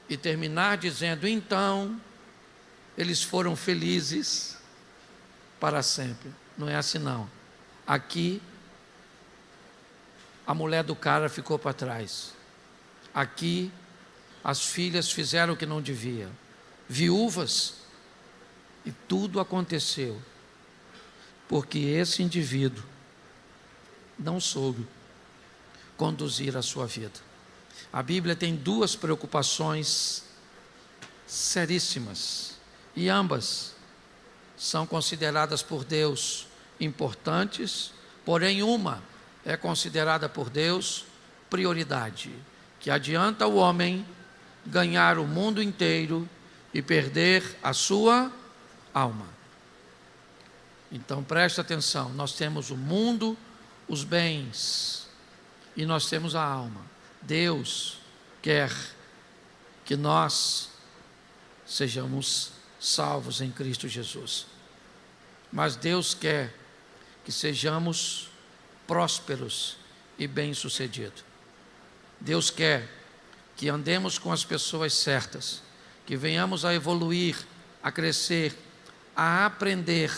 e terminar dizendo: então eles foram felizes para sempre. Não é assim não. Aqui a mulher do cara ficou para trás. Aqui as filhas fizeram o que não devia, viúvas, e tudo aconteceu porque esse indivíduo não soube conduzir a sua vida. A Bíblia tem 2 preocupações seríssimas, e ambas são consideradas por Deus importantes, porém uma é considerada por Deus prioridade, que adianta o homem ganhar o mundo inteiro e perder a sua alma. Então preste atenção, nós temos o mundo, os bens, e nós temos a alma. Deus quer que nós sejamos salvos em Cristo Jesus. Mas Deus quer que sejamos prósperos e bem-sucedidos. Deus quer que andemos com as pessoas certas, que venhamos a evoluir, a crescer, a aprender.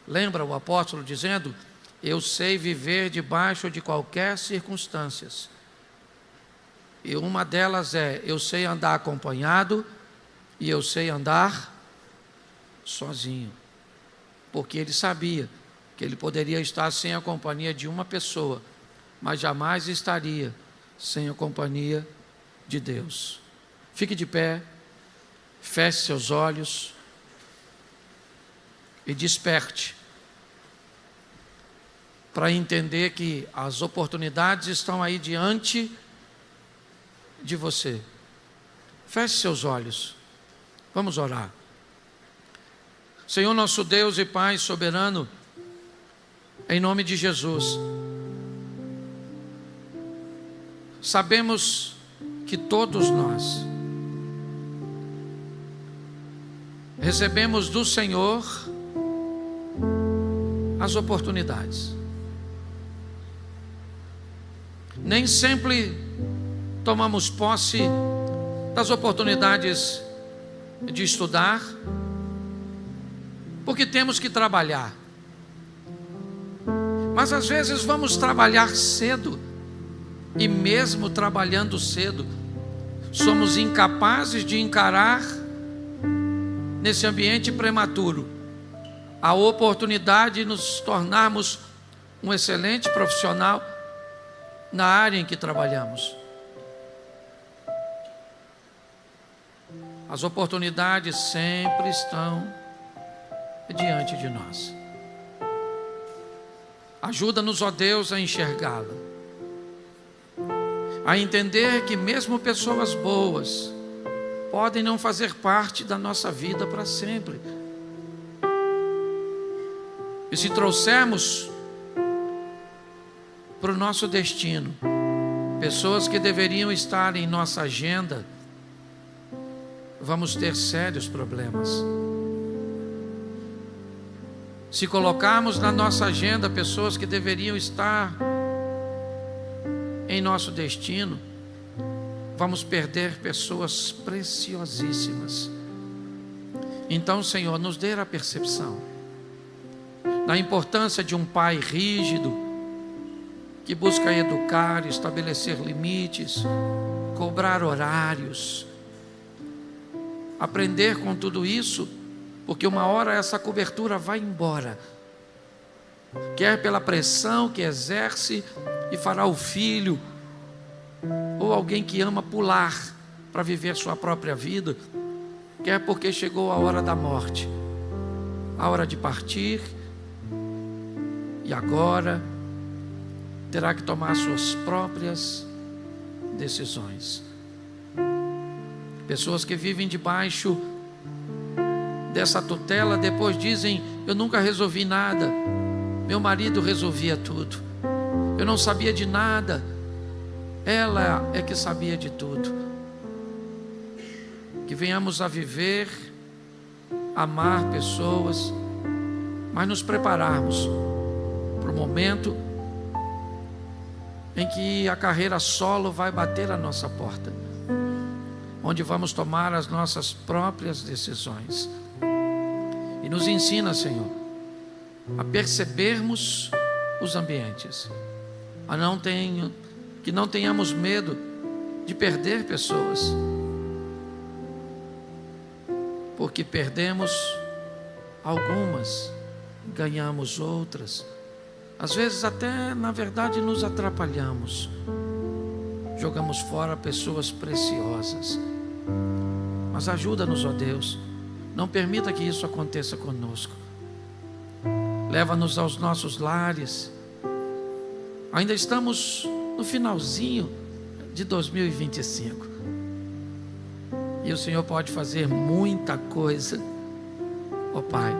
Lembra o apóstolo dizendo: eu sei viver debaixo de qualquer circunstâncias. E uma delas é: eu sei andar acompanhado e eu sei andar sozinho. Porque ele sabia que ele poderia estar sem a companhia de uma pessoa, mas jamais estaria sem a companhia de Deus. Fique de pé, feche seus olhos e desperte para entender que as oportunidades estão aí diante de você. Feche seus olhos, vamos orar. Senhor nosso Deus e Pai soberano, em nome de Jesus, sabemos que todos nós recebemos do Senhor as oportunidades. Nem sempre tomamos posse das oportunidades de estudar, porque temos que trabalhar. Mas às vezes vamos trabalhar cedo, e mesmo trabalhando cedo, somos incapazes de encarar nesse ambiente prematuro a oportunidade de nos tornarmos um excelente profissional na área em que trabalhamos. As oportunidades sempre estão diante de nós. Ajuda-nos, ó Deus, a enxergá-la, a entender que mesmo pessoas boas podem não fazer parte da nossa vida para sempre. E se trouxermos para o nosso destino pessoas que deveriam estar em nossa agenda, vamos ter sérios problemas. Se colocarmos na nossa agenda pessoas que deveriam estar em nosso destino, vamos perder pessoas preciosíssimas. Então, Senhor, nos dê a percepção da importância de um pai rígido, que busca educar, estabelecer limites, cobrar horários, aprender com tudo isso, porque uma hora essa cobertura vai embora, quer pela pressão que exerce e fará o filho, ou alguém que ama pular para viver sua própria vida, quer porque chegou a hora da morte, a hora de partir, e agora terá que tomar suas próprias decisões. Pessoas que vivem debaixo dessa tutela depois dizem: eu nunca resolvi nada, meu marido resolvia tudo, eu não sabia de nada, ela é que sabia de tudo. Que venhamos a viver, amar pessoas, mas nos prepararmos para o momento em que a carreira solo vai bater a nossa porta, onde vamos tomar as nossas próprias decisões. E nos ensina, Senhor, a percebermos os ambientes, que não tenhamos medo de perder pessoas, porque perdemos algumas, ganhamos outras. Às vezes até, na verdade, nos atrapalhamos, jogamos fora pessoas preciosas. Mas ajuda-nos, ó Deus, não permita que isso aconteça conosco. Leva-nos aos nossos lares. Ainda estamos no finalzinho de 2025, e o Senhor pode fazer muita coisa, ó Pai.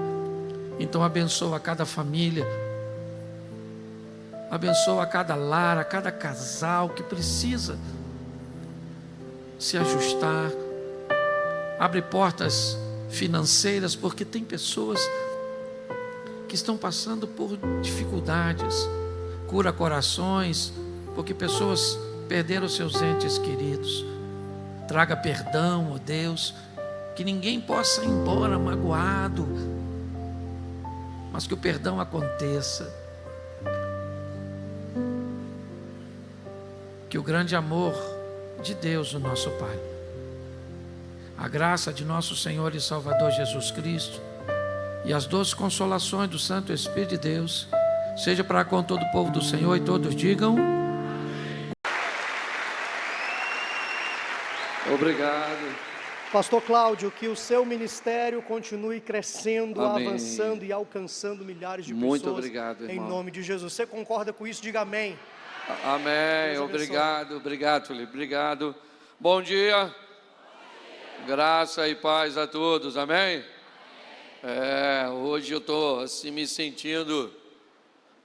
Então abençoa cada família, abençoa cada lar, a cada casal que precisa se ajustar. Abre portas financeiras, porque tem pessoas que estão passando por dificuldades. Cura corações, porque pessoas perderam seus entes queridos. Traga perdão, ó Deus, que ninguém possa ir embora magoado, mas que o perdão aconteça. Que o grande amor de Deus, o nosso Pai, a graça de nosso Senhor e Salvador Jesus Cristo e as doces consolações do Santo Espírito de Deus seja para com todo o povo do Senhor, e todos digam: obrigado. Pastor Cláudio, que o seu ministério continue crescendo, amém, avançando e alcançando milhares de pessoas. Muito obrigado, irmão. Em nome de Jesus. Você concorda com isso? Diga amém. Amém. Obrigado, obrigado, Felipe. Obrigado. Bom dia. Graça e paz a todos. Amém? Hoje eu estou assim me sentindo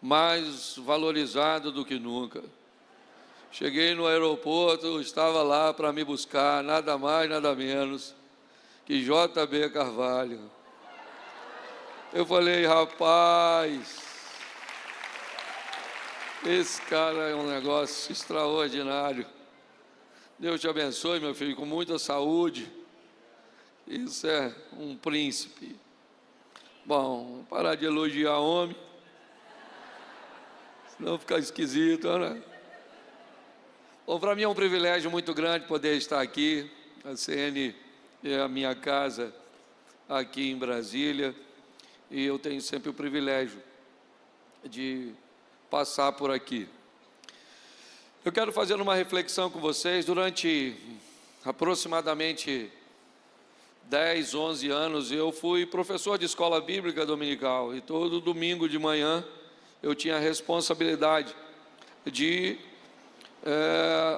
mais valorizado do que nunca. Cheguei no aeroporto, estava lá para me buscar, nada mais, nada menos que JB Carvalho. Eu falei, rapaz, esse cara é um negócio extraordinário. Deus te abençoe, meu filho, com muita saúde. Isso é um príncipe. Bom, parar de elogiar homem, senão fica esquisito, né? Bom, para mim é um privilégio muito grande poder estar aqui. A CN é a minha casa aqui em Brasília, e eu tenho sempre o privilégio de passar por aqui. Eu quero fazer uma reflexão com vocês. Durante aproximadamente 10, 11 anos, eu fui professor de escola bíblica dominical, e todo domingo de manhã eu tinha a responsabilidade de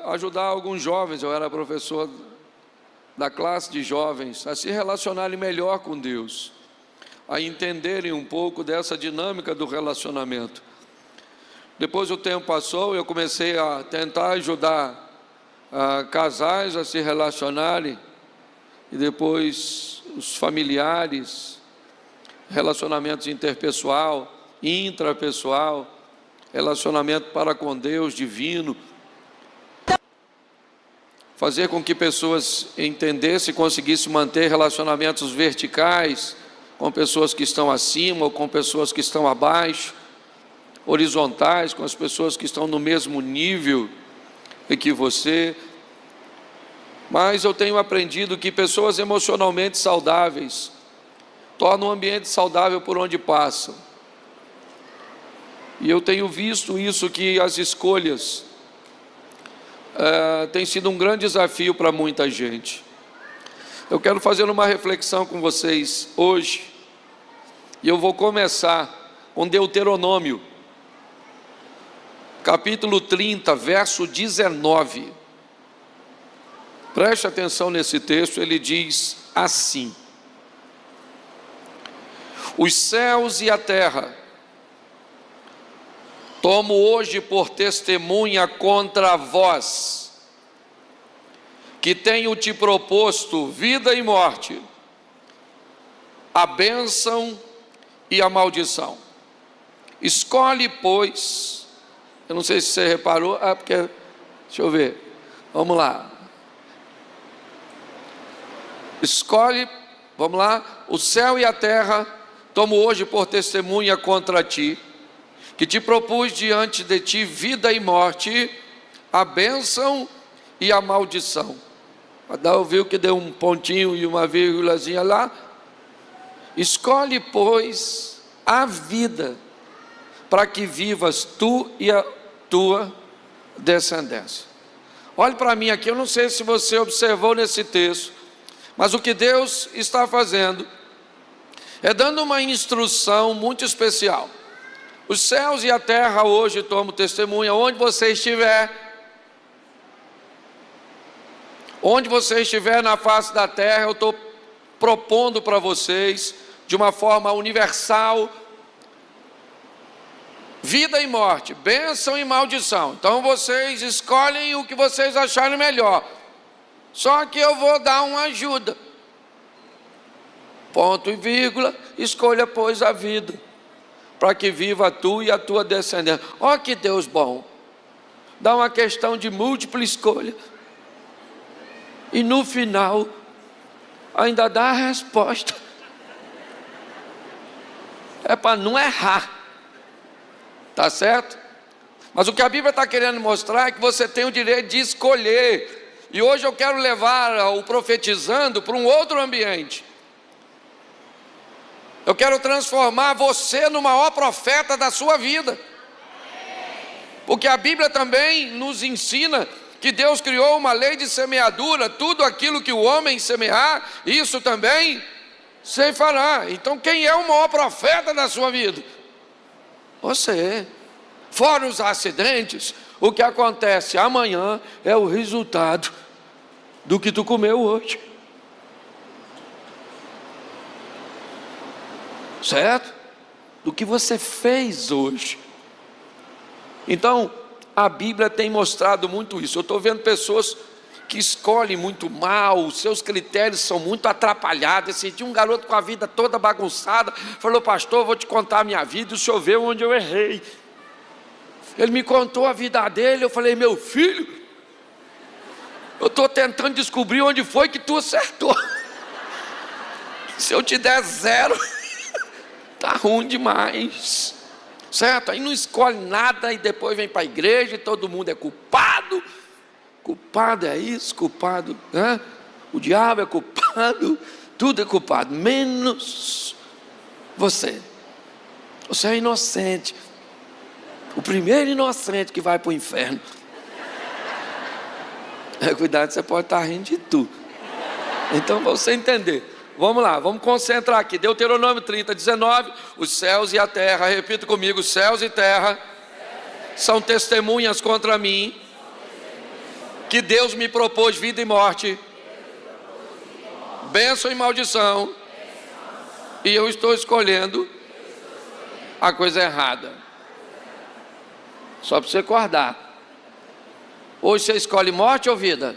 ajudar alguns jovens. Eu era professor da classe de jovens a se relacionarem melhor com Deus, a entenderem um pouco dessa dinâmica do relacionamento. Depois o tempo passou, eu comecei a tentar ajudar casais a se relacionarem, e depois os familiares, relacionamentos interpessoal, intrapessoal, relacionamento para com Deus divino. Fazer com que pessoas entendessem e conseguissem manter relacionamentos verticais com pessoas que estão acima ou com pessoas que estão abaixo, horizontais com as pessoas que estão no mesmo nível que você. Mas eu tenho aprendido que pessoas emocionalmente saudáveis tornam um ambiente saudável por onde passam. E eu tenho visto isso, que as escolhas tem sido um grande desafio para muita gente. Eu quero fazer uma reflexão com vocês hoje, e eu vou começar com Deuteronômio, capítulo 30, verso 19. Preste atenção nesse texto. Ele diz assim: os céus e a terra tomo hoje por testemunha contra vós, que tenho te proposto vida e morte, a bênção e a maldição. Escolhe, pois, eu não sei se você reparou, porque, deixa eu ver, vamos lá. Escolhe, vamos lá, o céu e a terra tomo hoje por testemunha contra ti, que te propus diante de ti vida e morte, a bênção e a maldição. Adão viu que deu um pontinho e uma vírgulazinha lá. Escolhe, pois, a vida, para que vivas tu e a tua descendência. Olhe para mim aqui, eu não sei se você observou nesse texto, mas o que Deus está fazendo é dando uma instrução muito especial. Os céus e a terra hoje tomam testemunha. Onde você estiver na face da terra, eu estou propondo para vocês de uma forma universal, vida e morte, bênção e maldição. Então vocês escolhem o que vocês acharem melhor. Só que eu vou dar uma ajuda. Ponto e vírgula, escolha, pois, a vida, para que viva tu e a tua descendência. Ó, que Deus bom. Dá uma questão de múltipla escolha. E no final, ainda dá a resposta. É para não errar. Tá certo? Mas o que a Bíblia está querendo mostrar é que você tem o direito de escolher. E hoje eu quero levar o profetizando para um outro ambiente. Eu quero transformar você no maior profeta da sua vida. Porque a Bíblia também nos ensina que Deus criou uma lei de semeadura. Tudo aquilo que o homem semear, isso também ceifará. Então quem é o maior profeta da sua vida? Você. Fora os acidentes, o que acontece amanhã é o resultado do que tu comeu hoje. Certo? Do que você fez hoje. Então, a Bíblia tem mostrado muito isso. Eu estou vendo pessoas que escolhem muito mal, os seus critérios são muito atrapalhados. Tinha um garoto com a vida toda bagunçada, falou: pastor, eu vou te contar a minha vida, e o senhor vê onde eu errei. Ele me contou a vida dele, eu falei: meu filho, eu estou tentando descobrir onde foi que tu acertou. Se eu te der 0, tá ruim demais. Certo? Aí não escolhe nada e depois vem para a igreja e todo mundo é culpado. Culpado é isso, culpado, né? O diabo é culpado, tudo é culpado, menos você. Você é inocente. O primeiro inocente que vai para o inferno. Cuidado, você pode estar rindo de tu. Então, para você entender. Vamos lá, vamos concentrar aqui. Deuteronômio 30, 19. Os céus e a terra, repita comigo: os céus e terra são testemunhas contra mim, que Deus me propôs vida e morte, bênção e maldição, e eu estou escolhendo a coisa errada. Só para você acordar. Hoje você escolhe morte ou vida?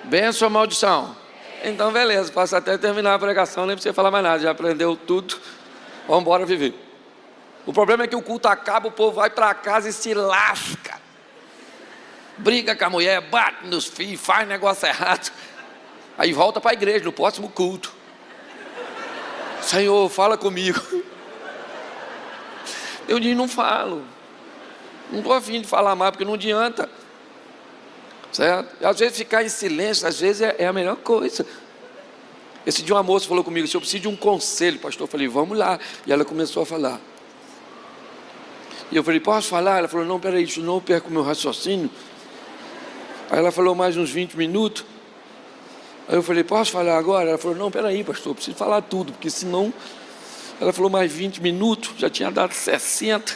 Bênção ou maldição? Então beleza, posso até terminar a pregação, nem precisa falar mais nada, já aprendeu tudo, vamos embora viver. O problema é que o culto acaba, o povo vai para casa e se lasca, briga com a mulher, bate nos filhos, faz negócio errado, aí volta para a igreja no próximo culto. Senhor, fala comigo. Eu digo: não falo, não estou afim de falar mais, porque não adianta. Certo? E às vezes ficar em silêncio, às vezes é a melhor coisa. Esse dia uma moça falou comigo: se eu preciso de um conselho, pastor, eu falei: vamos lá. E ela começou a falar. E eu falei: posso falar? Ela falou: não, peraí, senão eu perco o meu raciocínio. Aí ela falou mais uns 20 minutos. Aí eu falei: posso falar agora? Ela falou: não, peraí, pastor, eu preciso falar tudo, porque senão... Ela falou mais 20 minutos, já tinha dado 60.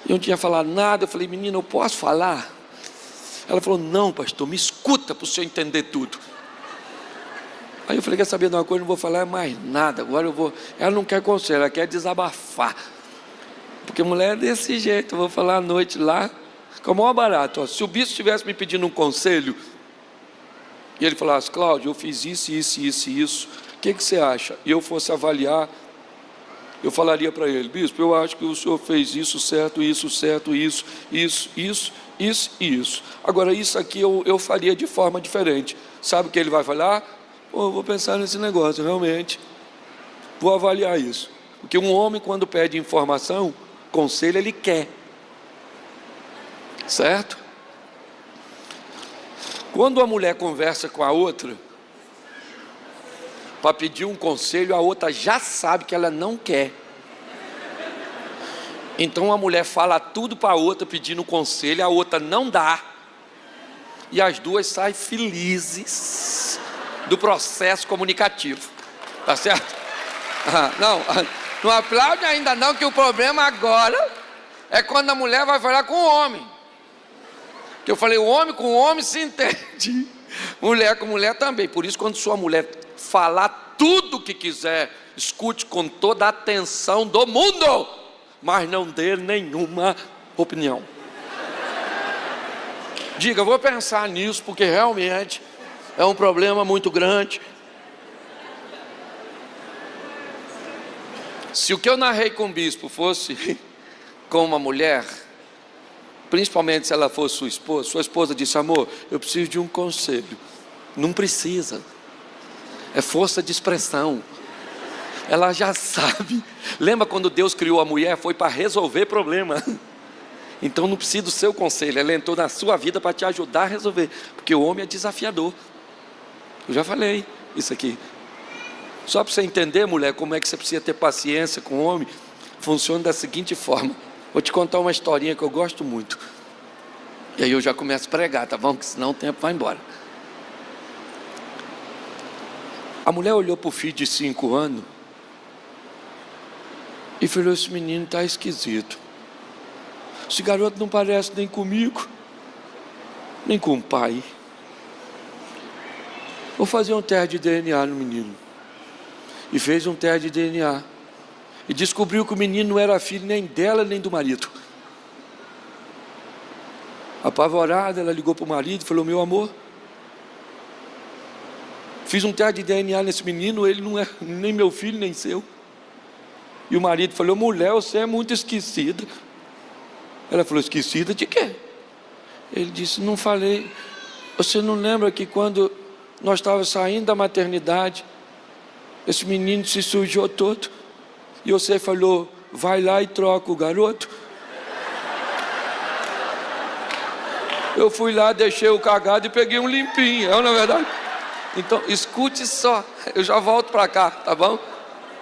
Eu não tinha falado nada. Eu falei: menina, eu posso falar? Ela falou: não, pastor, me escuta para o senhor entender tudo. Aí eu falei: quer saber de uma coisa? Não vou falar mais nada, agora eu vou... Ela não quer conselho, ela quer desabafar. Porque mulher é desse jeito, eu vou falar à noite lá, com o maior barato. Ó, se o bispo estivesse me pedindo um conselho, e ele falasse: Cláudio, eu fiz isso, isso, isso e isso, o que você acha? E eu fosse avaliar, eu falaria para ele: bispo, eu acho que o senhor fez isso certo, isso certo, isso e isso. Agora isso aqui eu faria de forma diferente. Sabe o que ele vai falar? Pô, eu vou pensar nesse negócio, realmente. Vou avaliar isso. Porque um homem, quando pede informação, conselho, ele quer. Certo? Quando a mulher conversa com a outra para pedir um conselho, a outra já sabe que ela não quer. Então a mulher fala tudo para a outra pedindo conselho, a outra não dá. E as duas saem felizes do processo comunicativo. Tá certo? Não aplaude ainda não, que o problema agora é quando a mulher vai falar com o homem. Que eu falei: o homem com o homem se entende, mulher com mulher também. Por isso, quando sua mulher falar tudo o que quiser escute com toda a atenção do mundo, mas não dê nenhuma opinião. Diga, eu vou pensar nisso, porque realmente é um problema muito grande. Se o que eu narrei com o bispo fosse com uma mulher, principalmente se ela fosse sua esposa disse, amor, eu preciso de um conselho. Não precisa, é força de expressão. Ela já sabe. Lembra quando Deus criou a mulher? Foi para resolver problema. Então não precisa do seu conselho, ela entrou na sua vida para te ajudar a resolver, porque o homem é desafiador. Eu já falei isso aqui. Só para você entender, mulher, como é que você precisa ter paciência com o homem, funciona da seguinte forma. Vou te contar uma historinha que eu gosto muito. E aí eu já começo a pregar, tá bom? Porque senão o tempo vai embora. A mulher olhou para o filho de 5 anos e falou, esse menino está esquisito. Esse garoto não parece nem comigo, nem com o pai. Vou fazer um teste de DNA no menino. E fez um teste de DNA. E descobriu que o menino não era filho nem dela, nem do marido. Apavorada, ela ligou para o marido e falou, meu amor, fiz um teste de DNA nesse menino, ele não é nem meu filho, nem seu. E o marido falou, mulher, você é muito esquecida. Ela falou, esquecida de quê? Ele disse, não falei. Você não lembra que quando nós estávamos saindo da maternidade, esse menino se sujou todo, e você falou, vai lá e troca o garoto? Eu fui lá, deixei o cagado e peguei um limpinho, não é verdade? Então, escute só, eu já volto para cá, tá bom?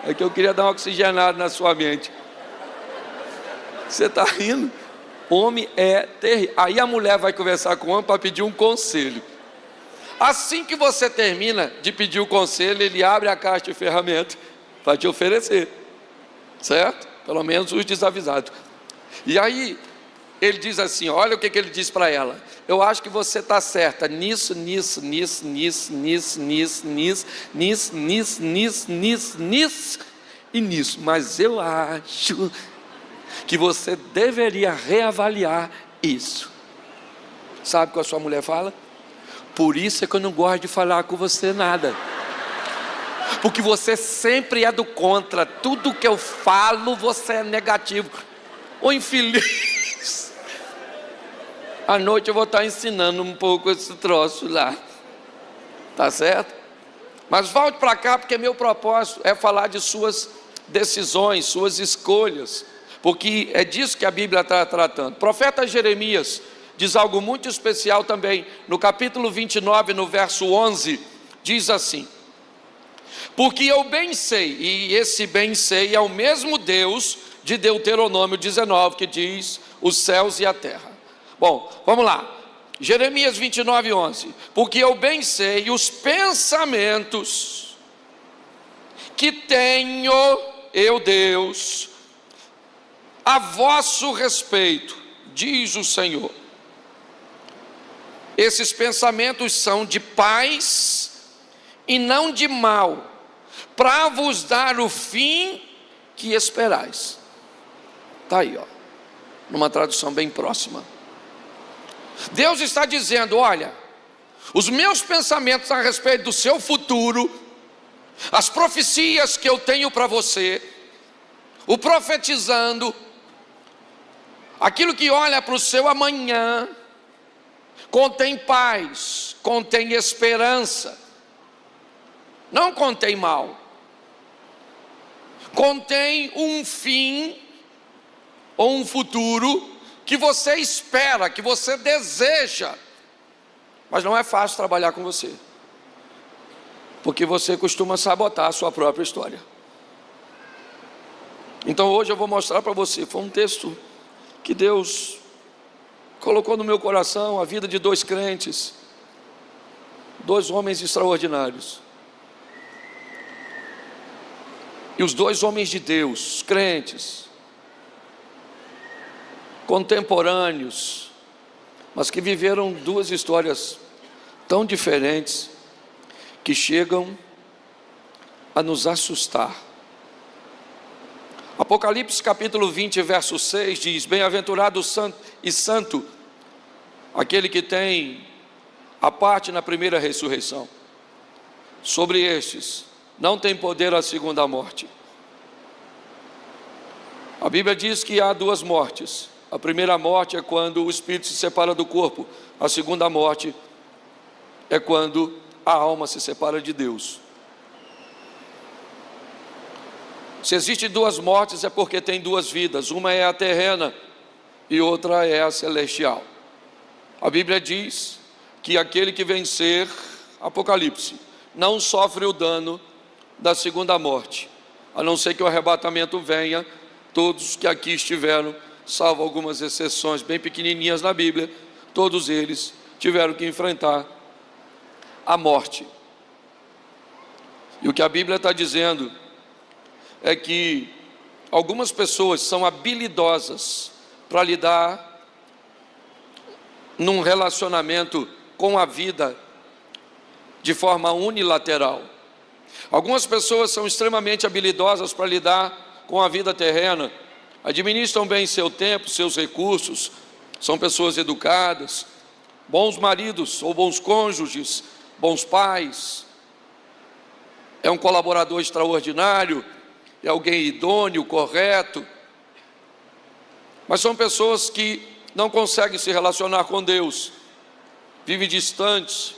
É que eu queria dar uma oxigenada na sua mente. Você está rindo? Homem é terrível. Aí a mulher vai conversar com o homem para pedir um conselho. Assim que você termina de pedir o conselho, ele abre a caixa de ferramentas para te oferecer, certo? Pelo menos os desavisados. E aí ele diz assim, olha o que ele diz para ela, eu acho que você está certa nisso, nisso, nisso, nisso, nisso, nisso, nisso, nisso, nisso, nisso, nisso, nisso e nisso, mas eu acho que você deveria reavaliar isso. Sabe o que a sua mulher fala? Por isso é que eu não gosto de falar com você nada, porque você sempre é do contra, tudo que eu falo você é negativo. Ô infeliz, à noite eu vou estar ensinando um pouco esse troço lá, tá certo? Mas volte para cá, porque meu propósito é falar de suas decisões, suas escolhas, porque é disso que a Bíblia está tratando. O profeta Jeremias diz algo muito especial também, no capítulo 29, no verso 11, diz assim, porque eu bem sei, e esse bem sei é o mesmo Deus de Deuteronômio 19, que diz os céus e a terra. Bom, vamos lá, Jeremias 29, 11, porque eu bem sei os pensamentos que tenho, eu Deus, a vosso respeito, diz o Senhor. Esses pensamentos são de paz e não de mal, para vos dar o fim que esperais. Está aí, ó, numa tradução bem próxima. Deus está dizendo, olha, os meus pensamentos a respeito do seu futuro, as profecias que eu tenho para você, o profetizando, aquilo que olha para o seu amanhã, contém paz, contém esperança, não contém mal, contém um fim ou um futuro que você espera, que você deseja, mas não é fácil trabalhar com você, porque você costuma sabotar a sua própria história. Então hoje eu vou mostrar para você, foi um texto que Deus colocou no meu coração, a vida de 2 crentes, 2 homens extraordinários, e os 2 homens de Deus, crentes, contemporâneos, mas que viveram 2 histórias tão diferentes, que chegam a nos assustar. Apocalipse capítulo 20, verso 6 diz: bem-aventurado e santo aquele que tem a parte na primeira ressurreição. Sobre estes não tem poder a segunda morte. A Bíblia diz que há duas mortes. A primeira morte é quando o espírito se separa do corpo. A segunda morte é quando a alma se separa de Deus. Se existem duas mortes é porque tem duas vidas. Uma é a terrena e outra é a celestial. A Bíblia diz que aquele que vencer, Apocalipse, não sofre o dano da segunda morte, a não ser que o arrebatamento venha. Todos que aqui estiveram, salvo algumas exceções bem pequenininhas na Bíblia, todos eles tiveram que enfrentar a morte. E o que a Bíblia está dizendo é que algumas pessoas são habilidosas para lidar num relacionamento com a vida de forma unilateral. Algumas pessoas são extremamente habilidosas para lidar com a vida terrena, administram bem seu tempo, seus recursos, são pessoas educadas, bons maridos ou bons cônjuges, bons pais, é um colaborador extraordinário, é alguém idôneo, correto, mas são pessoas que não conseguem se relacionar com Deus, vivem distantes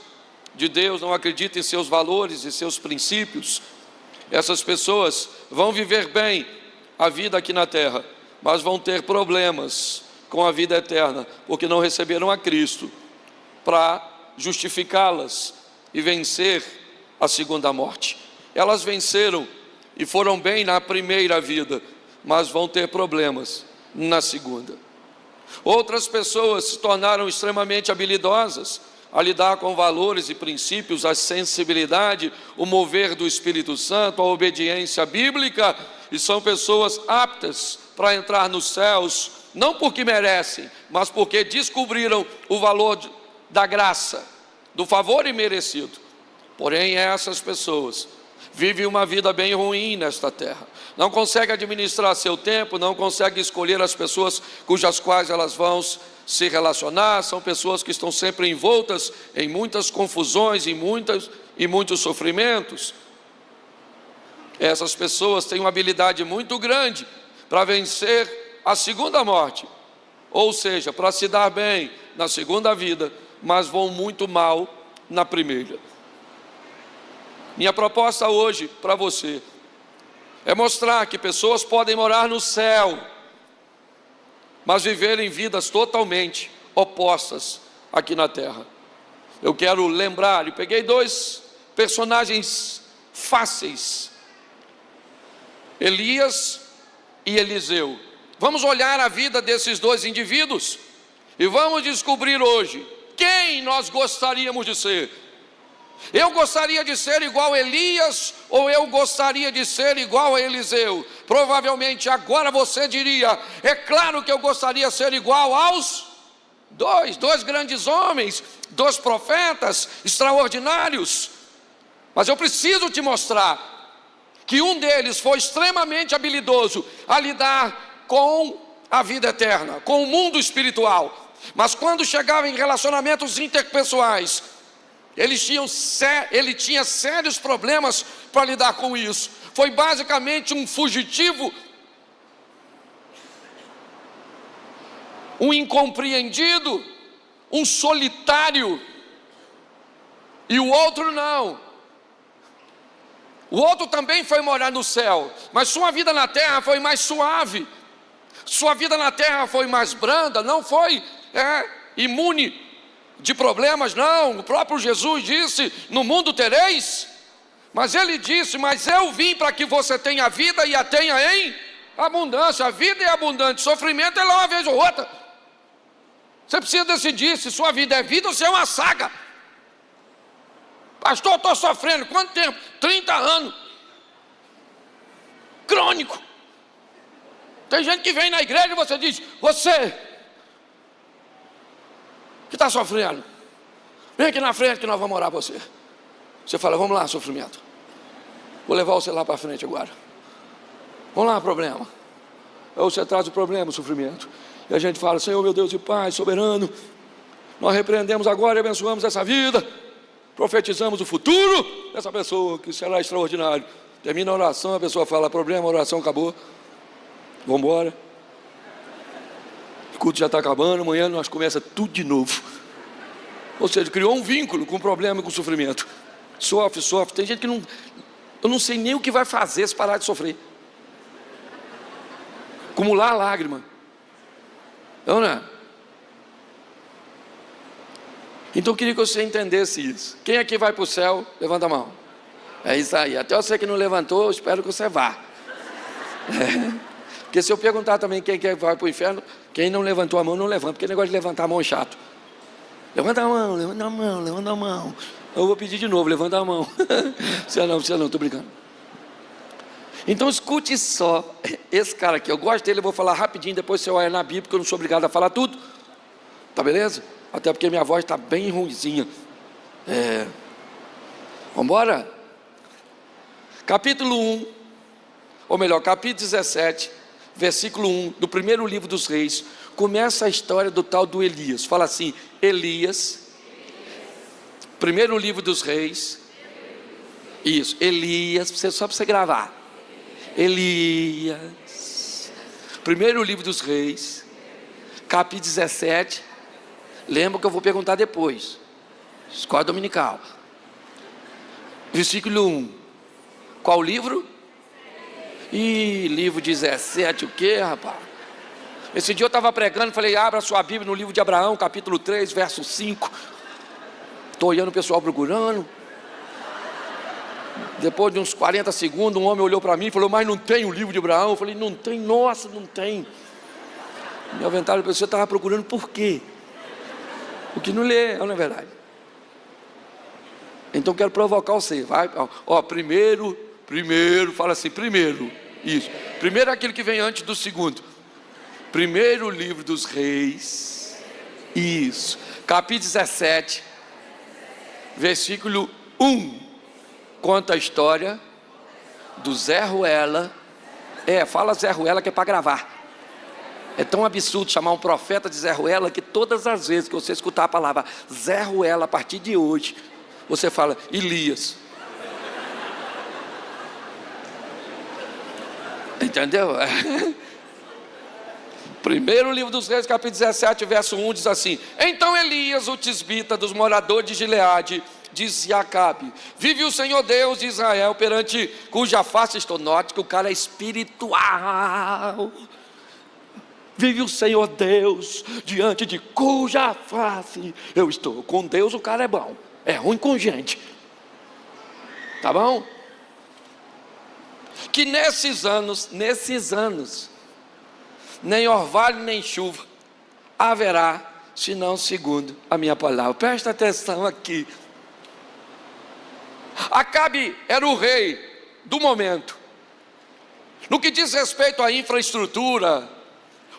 de Deus, não acreditam em seus valores e seus princípios. Essas pessoas vão viver bem a vida aqui na terra, mas vão ter problemas com a vida eterna, porque não receberam a Cristo para justificá-las e vencer a segunda morte. Elas venceram e foram bem na primeira vida, mas vão ter problemas na segunda. Outras pessoas se tornaram extremamente habilidosas a lidar com valores e princípios, a sensibilidade, o mover do Espírito Santo, a obediência bíblica, e são pessoas aptas para entrar nos céus, não porque merecem, mas porque descobriram o valor da graça, do favor imerecido. Porém, essas pessoas vivem uma vida bem ruim nesta terra, não conseguem administrar seu tempo, não conseguem escolher as pessoas cujas quais elas vão se relacionar, são pessoas que estão sempre envoltas em muitas confusões, em muitos sofrimentos. Essas pessoas têm uma habilidade muito grande para vencer a segunda morte, ou seja, para se dar bem na segunda vida, mas vão muito mal na primeira. Minha proposta hoje para você é mostrar que pessoas podem morar no céu, mas viverem vidas totalmente opostas aqui na terra. Eu quero lembrar, e peguei dois personagens fáceis, Elias e Eliseu. Vamos olhar a vida desses dois indivíduos e vamos descobrir hoje quem nós gostaríamos de ser. Eu gostaria de ser igual a Elias ou eu gostaria de ser igual a Eliseu? Provavelmente agora você diria: é claro que eu gostaria de ser igual aos dois grandes homens, dois profetas extraordinários. Mas eu preciso te mostrar que um deles foi extremamente habilidoso a lidar com a vida eterna, com o mundo espiritual. Mas quando chegava em relacionamentos interpessoais, ele tinha sérios problemas para lidar com isso. Foi basicamente um fugitivo, um incompreendido, um solitário. E o outro não. O outro também foi morar no céu, mas sua vida na terra foi mais suave. Sua vida na terra foi mais branda, não foi imune de problemas, não. O próprio Jesus disse: no mundo tereis, mas ele disse: mas eu vim para que você tenha vida e a tenha em abundância. A vida é abundante, sofrimento é lá uma vez ou outra. Você precisa decidir se sua vida é vida ou se é uma saga. Pastor, eu estou sofrendo, quanto tempo? 30 anos, crônico. Tem gente que vem na igreja e você diz: você que está sofrendo, vem aqui na frente que nós vamos orar por você. Você fala: vamos lá, sofrimento, vou levar você lá para frente agora. Vamos lá, problema. Ou você traz o problema, o sofrimento. E a gente fala: Senhor, meu Deus e Pai, soberano, nós repreendemos agora e abençoamos essa vida, profetizamos o futuro dessa pessoa, que será extraordinário. Termina a oração, a pessoa fala: problema, a oração acabou, vamos embora. O culto já está acabando, amanhã nós começamos tudo de novo. Ou seja, criou um vínculo com o problema e com o sofrimento. Sofre. Tem gente que não... Eu não sei nem o que vai fazer se parar de sofrer. Acumular lágrima. Não é? Então eu queria que você entendesse isso. Quem aqui vai para o céu, levanta a mão. É isso aí. Até você que não levantou, eu espero que você vá. Porque se eu perguntar também quem vai para o inferno, quem não levantou a mão, não levanta. Porque negócio de levantar a mão é chato. Levanta a mão, levanta a mão, levanta a mão. Eu vou pedir de novo, levanta a mão. Você não, estou brincando. Então escute só, esse cara aqui, eu gosto dele, eu vou falar rapidinho, depois você olha na Bíblia, porque eu não sou obrigado a falar tudo. Tá beleza? Até porque minha voz está bem ruimzinha. Vamos embora? Capítulo 1, ou melhor, capítulo 17, versículo 1, do primeiro livro dos Reis, começa a história do tal do Elias. Fala assim: Elias, primeiro livro dos Reis, isso, Elias, só para você gravar. Elias, primeiro livro dos Reis, capítulo 17. Lembra que eu vou perguntar depois. Escola dominical. Versículo 1. Qual livro? Livro 17, o que, rapaz? Esse dia eu estava pregando, falei: abra sua Bíblia no livro de Abraão, capítulo 3, verso 5. Estou olhando o pessoal procurando. Depois de uns 40 segundos, um homem olhou para mim e falou: mas não tem o livro de Abraão? Eu falei: não tem, nossa, não tem. Meu aventário, você estava procurando por quê? Porque não lê, não é verdade? Então quero provocar você, vai, primeiro, fala assim, primeiro, isso, primeiro é aquilo que vem antes do segundo, primeiro livro dos Reis, isso, capítulo 17, versículo 1, conta a história do Zé Ruela, fala Zé Ruela que é para gravar. É tão absurdo chamar um profeta de Zé Ruela que todas as vezes que você escutar a palavra Zé Ruela, a partir de hoje, você fala Elias. Entendeu? Primeiro livro dos Reis, capítulo 17, verso 1, diz assim: então Elias, o tisbita dos moradores de Gileade, disse a Acabe: vive o Senhor Deus de Israel, perante cuja face estou. Note que o cara é espiritual. Vive o Senhor Deus, diante de cuja face eu estou. Com Deus o cara é bom, é ruim com gente. Tá bom? Que nesses anos, nem orvalho nem chuva haverá, senão segundo a minha palavra. Presta atenção aqui. Acabe era o rei do momento. No que diz respeito à infraestrutura,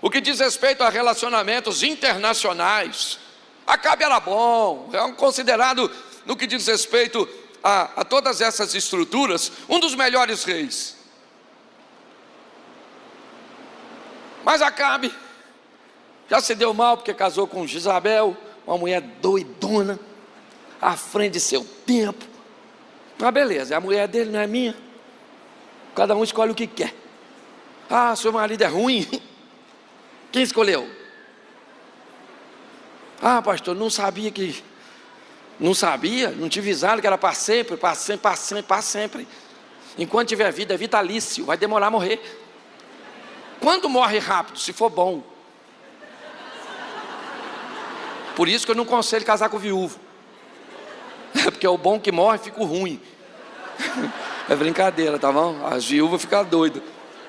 o que diz respeito a relacionamentos internacionais, Acabe era bom, é considerado, no que diz respeito a todas essas estruturas, um dos melhores reis. Mas Acabe já se deu mal porque casou com Jezabel, uma mulher doidona, à frente de seu tempo. Mas beleza, a mulher dele não é minha, cada um escolhe o que quer. Seu marido é ruim. Quem escolheu? Pastor, não sabia que... Não sabia? Não te avisaram que era para sempre, para sempre, para sempre, para sempre. Enquanto tiver vida, é vitalício, vai demorar a morrer. Quando morre rápido? Se for bom. Por isso que eu não aconselho casar com viúvo. Porque é o bom que morre, fica o ruim. É brincadeira, tá bom? As viúvas ficam doidas.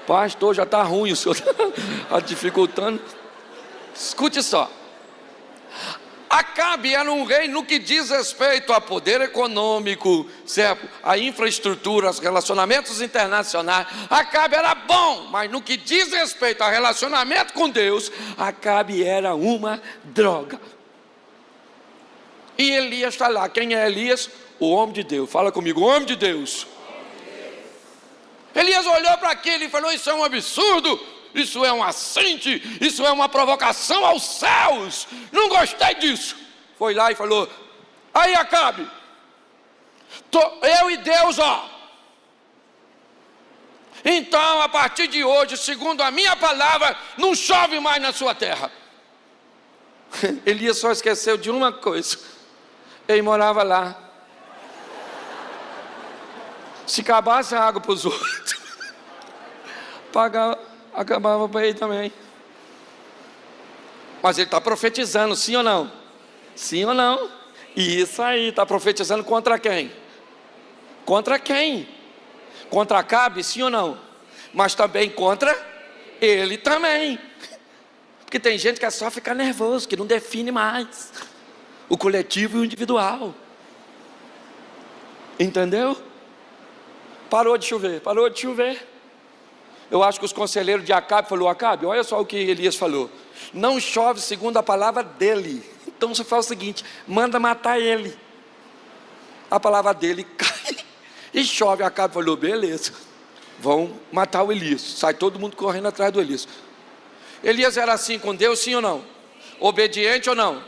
Pastor, já está ruim, o senhor está dificultando. Escute só. Acabe era um rei no que diz respeito a poder econômico, certo? A infraestrutura, os relacionamentos internacionais. Acabe era bom, mas no que diz respeito a relacionamento com Deus, Acabe era uma droga. E Elias está lá. Quem é Elias? O homem de Deus. Fala comigo, o homem de Deus. Elias olhou para aquilo e falou: isso é um absurdo. isso é um assinte, isso é uma provocação aos céus, não gostei disso. Foi lá e falou: aí Acabe, eu e Deus, ó. Então, a partir de hoje, segundo a minha palavra, não chove mais na sua terra. Elias só esqueceu de uma coisa: ele morava lá. Se acabasse a água para os outros, acabava para ele também. Mas ele está profetizando, sim ou não? Sim ou não? Isso aí, está profetizando contra quem? Contra quem? Contra Acabe, sim ou não? Mas também contra ele também. Porque tem gente que é só ficar nervoso, que não define mais o coletivo e o individual. Entendeu? Parou de chover, parou de chover. Eu acho que os conselheiros de Acabe falaram: Acabe, olha só o que Elias falou: não chove segundo a palavra dele. Então você faz o seguinte: manda matar ele. A palavra dele cai e chove. Acabe falou: beleza, vão matar o Elias. Sai todo mundo correndo atrás do Elias. Elias era assim com Deus, sim ou não? Obediente ou não?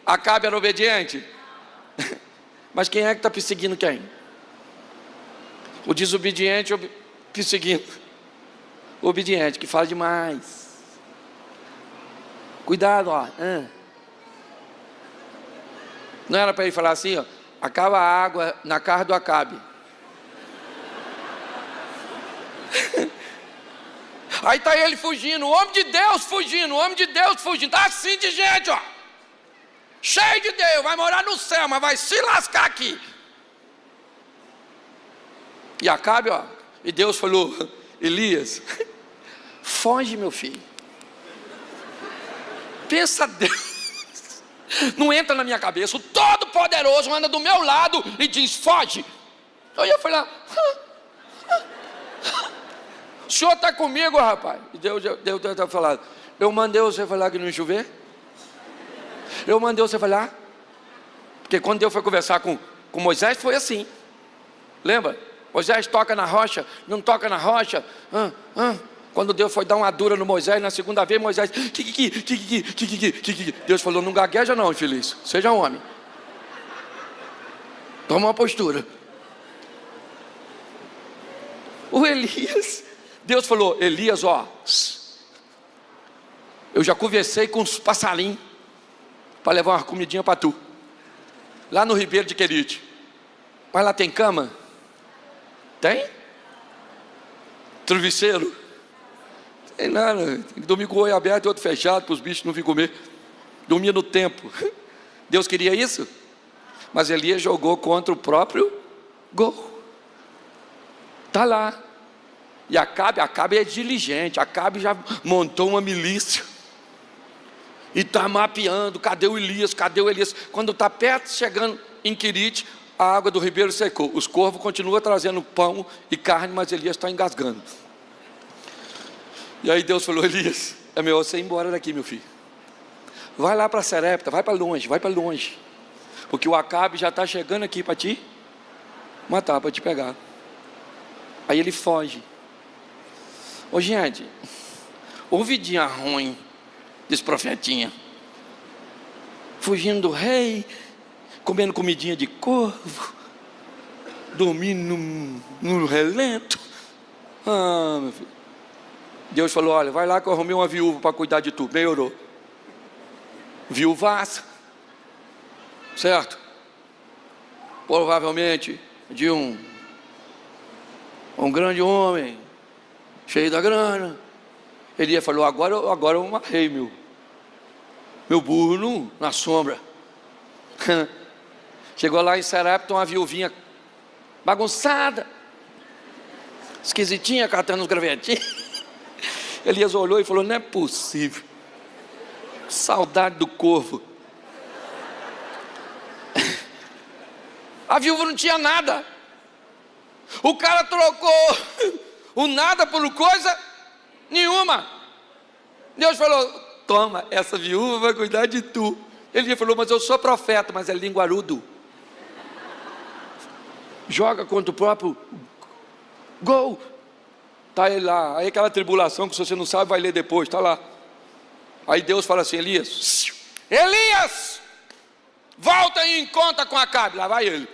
Acabe era obediente? Mas quem é que está perseguindo quem? O desobediente perseguindo o obediente, que fala demais. Cuidado, ó. Não era para ele falar assim, ó: acaba a água na casa do Acabe. Aí está ele fugindo, o homem de Deus fugindo, o homem de Deus fugindo. Está assim de gente, ó, cheio de Deus, vai morar no céu, mas vai se lascar aqui. E Acabe, ó, e Deus falou: Elias, foge, meu filho. Pensa Deus, não entra na minha cabeça. O Todo-Poderoso anda do meu lado e diz: foge. Eu ia falar: o senhor está comigo, rapaz? E Deus está falando: eu mandei você falar que não ia chover? Eu mandei você falar? Porque quando Deus foi conversar com Moisés, foi assim. Lembra? Moisés toca na rocha, não toca na rocha. Quando Deus foi dar uma dura no Moisés, na segunda vez, Moisés, Deus falou: não gagueja não, infeliz, seja homem. Toma uma postura. O Elias, Deus falou: Elias, ó, eu já conversei com os passarinhos para levar uma comidinha para tu, lá no Ribeiro de Querite. Mas lá tem cama? Tem? Travesseiro? Tem nada, tem que dormir com o olho aberto e outro fechado, para os bichos não virem comer. Dormia no tempo. Deus queria isso? Mas Elias jogou contra o próprio gol. Está lá. E Acabe é diligente. Acabe já montou uma milícia e está mapeando: cadê o Elias, cadê o Elias? Quando está perto, chegando em Querite, a água do ribeiro secou. Os corvos continuam trazendo pão e carne, mas Elias está engasgando. E aí Deus falou: Elias, é melhor você ir embora daqui, meu filho. Vai lá para Serepta, vai para longe. Porque o Acabe já está chegando aqui para te matar, para te pegar. Aí ele foge. Ô gente, ouvidinha ruim desse profetinha. Fugindo do rei, comendo comidinha de corvo, dormindo no relento. Meu filho. Deus falou: olha, vai lá que eu arrumei uma viúva para cuidar de tu. Melhorou. Viúvaça, certo? Provavelmente de um grande homem, cheio da grana. Elias falou: agora eu amarrei meu burro na sombra. Chegou lá em Serepta, uma viuvinha bagunçada, esquisitinha, catando os gravetinhos. Elias olhou e falou: não é possível, saudade do corvo. A viúva não tinha nada. O cara trocou o nada por coisa nenhuma. Deus falou: toma, essa viúva vai cuidar de tu. Ele falou: mas eu sou profeta, mas é linguarudo. Joga contra o próprio gol. Está ele lá, aí aquela tribulação que se você não sabe vai ler depois, está lá. Aí Deus fala assim: Elias, Elias, volta e encontra com Acabe. Lá vai ele.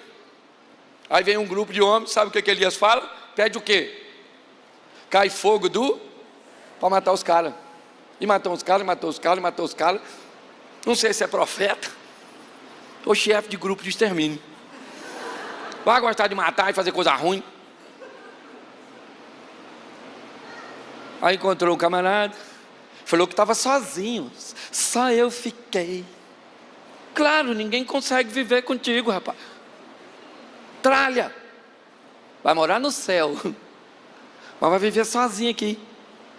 Aí vem um grupo de homens, sabe o que Elias fala? Pede o quê? Cai fogo para matar os caras. E matou os caras, matou os caras, matou os caras. Não sei se é profeta ou chefe de grupo de extermínio. Vai gostar de matar e fazer coisa ruim. Aí encontrou um camarada, falou que estava sozinho, só eu fiquei. Claro, ninguém consegue viver contigo, rapaz. Tralha, vai morar no céu, mas vai viver sozinho aqui.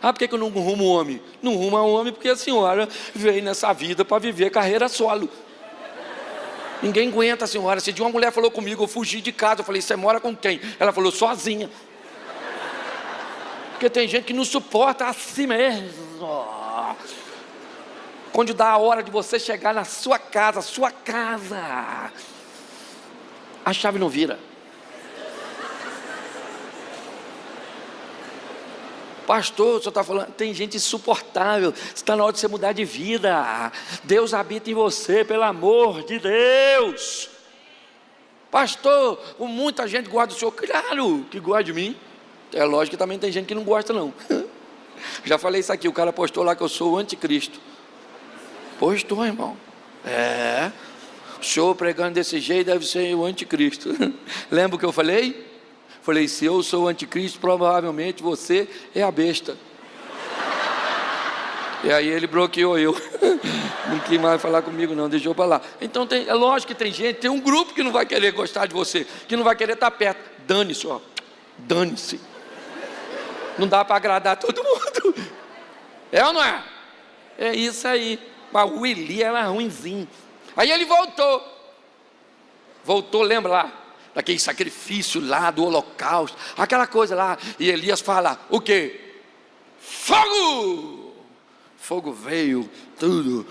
Ah, por que eu não rumo homem? Não rumo a homem porque a senhora veio nessa vida para viver carreira solo. Ninguém aguenta a senhora. Se de uma mulher falou comigo, eu fugi de casa, eu falei: você mora com quem? Ela falou: sozinha. Porque tem gente que não suporta assim mesmo. Quando dá a hora de você chegar na sua casa, a chave não vira. Pastor, o senhor está falando, tem gente insuportável. Está na hora de você mudar de vida. Deus habita em você, pelo amor de Deus. Pastor, muita gente gosta do senhor. Claro que gosta de mim. É lógico que também tem gente que não gosta, não. Já falei isso aqui, o cara postou lá que eu sou o anticristo. Postou, irmão. O senhor pregando desse jeito deve ser o anticristo. Lembra o que eu falei? Falei: se eu sou o anticristo, provavelmente você é a besta. E aí ele bloqueou eu. Não quis mais falar comigo não, deixou para lá. Então é lógico que tem gente, tem um grupo que não vai querer gostar de você, que não vai querer estar perto. Dane-se, ó. Dane-se. Não dá para agradar todo mundo. É ou não é? É isso aí. Mas o Eli era ruinzinho. Aí ele voltou, lembra lá? Daquele sacrifício lá do holocausto, aquela coisa lá. E Elias fala: o quê? Fogo! Fogo veio, tudo.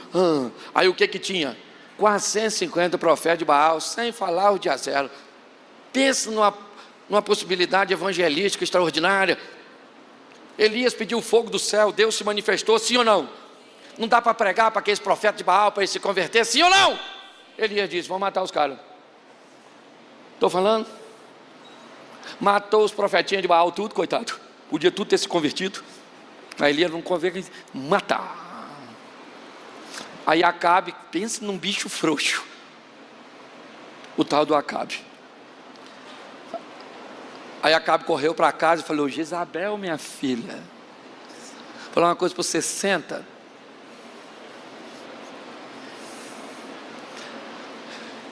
Aí o que tinha? Quase 150 profetas de Baal, sem falar o de Azero. Pensa numa possibilidade evangelística extraordinária. Elias pediu fogo do céu, Deus se manifestou, sim ou não? Não dá para pregar para aqueles profetas de Baal, para eles se converter, sim ou não? Elias disse: vamos matar os caras. Estou falando? Matou os profetinhos de Baal, tudo, coitado. Podia tudo ter se convertido. Aí Elias não converte, matar. Aí Acabe, pensa num bicho frouxo. O tal do Acabe. Aí Acabe correu para casa e falou: Jezabel, minha filha, vou falar uma coisa para você, senta.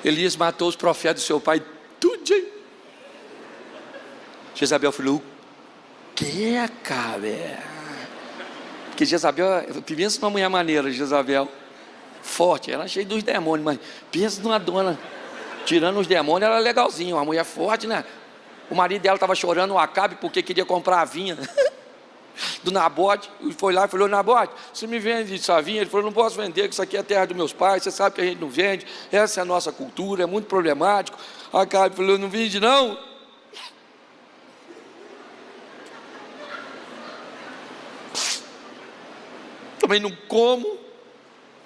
Elias matou os profetas do seu pai, tudinho. Jezabel falou: o que, Acabe? Porque Jezabel, pensa numa mulher maneira, Jezabel, forte, ela é cheia dos demônios, mas pensa numa dona, tirando os demônios, ela é legalzinha, uma mulher forte, né? O marido dela estava chorando, o Acabe, porque queria comprar a vinha do Nabote. Foi lá e falou: Nabote, você me vende essa vinha? Ele falou: não posso vender, que isso aqui é a terra dos meus pais, você sabe que a gente não vende, essa é a nossa cultura, é muito problemático. Acabe falou: não vende não. Também não como.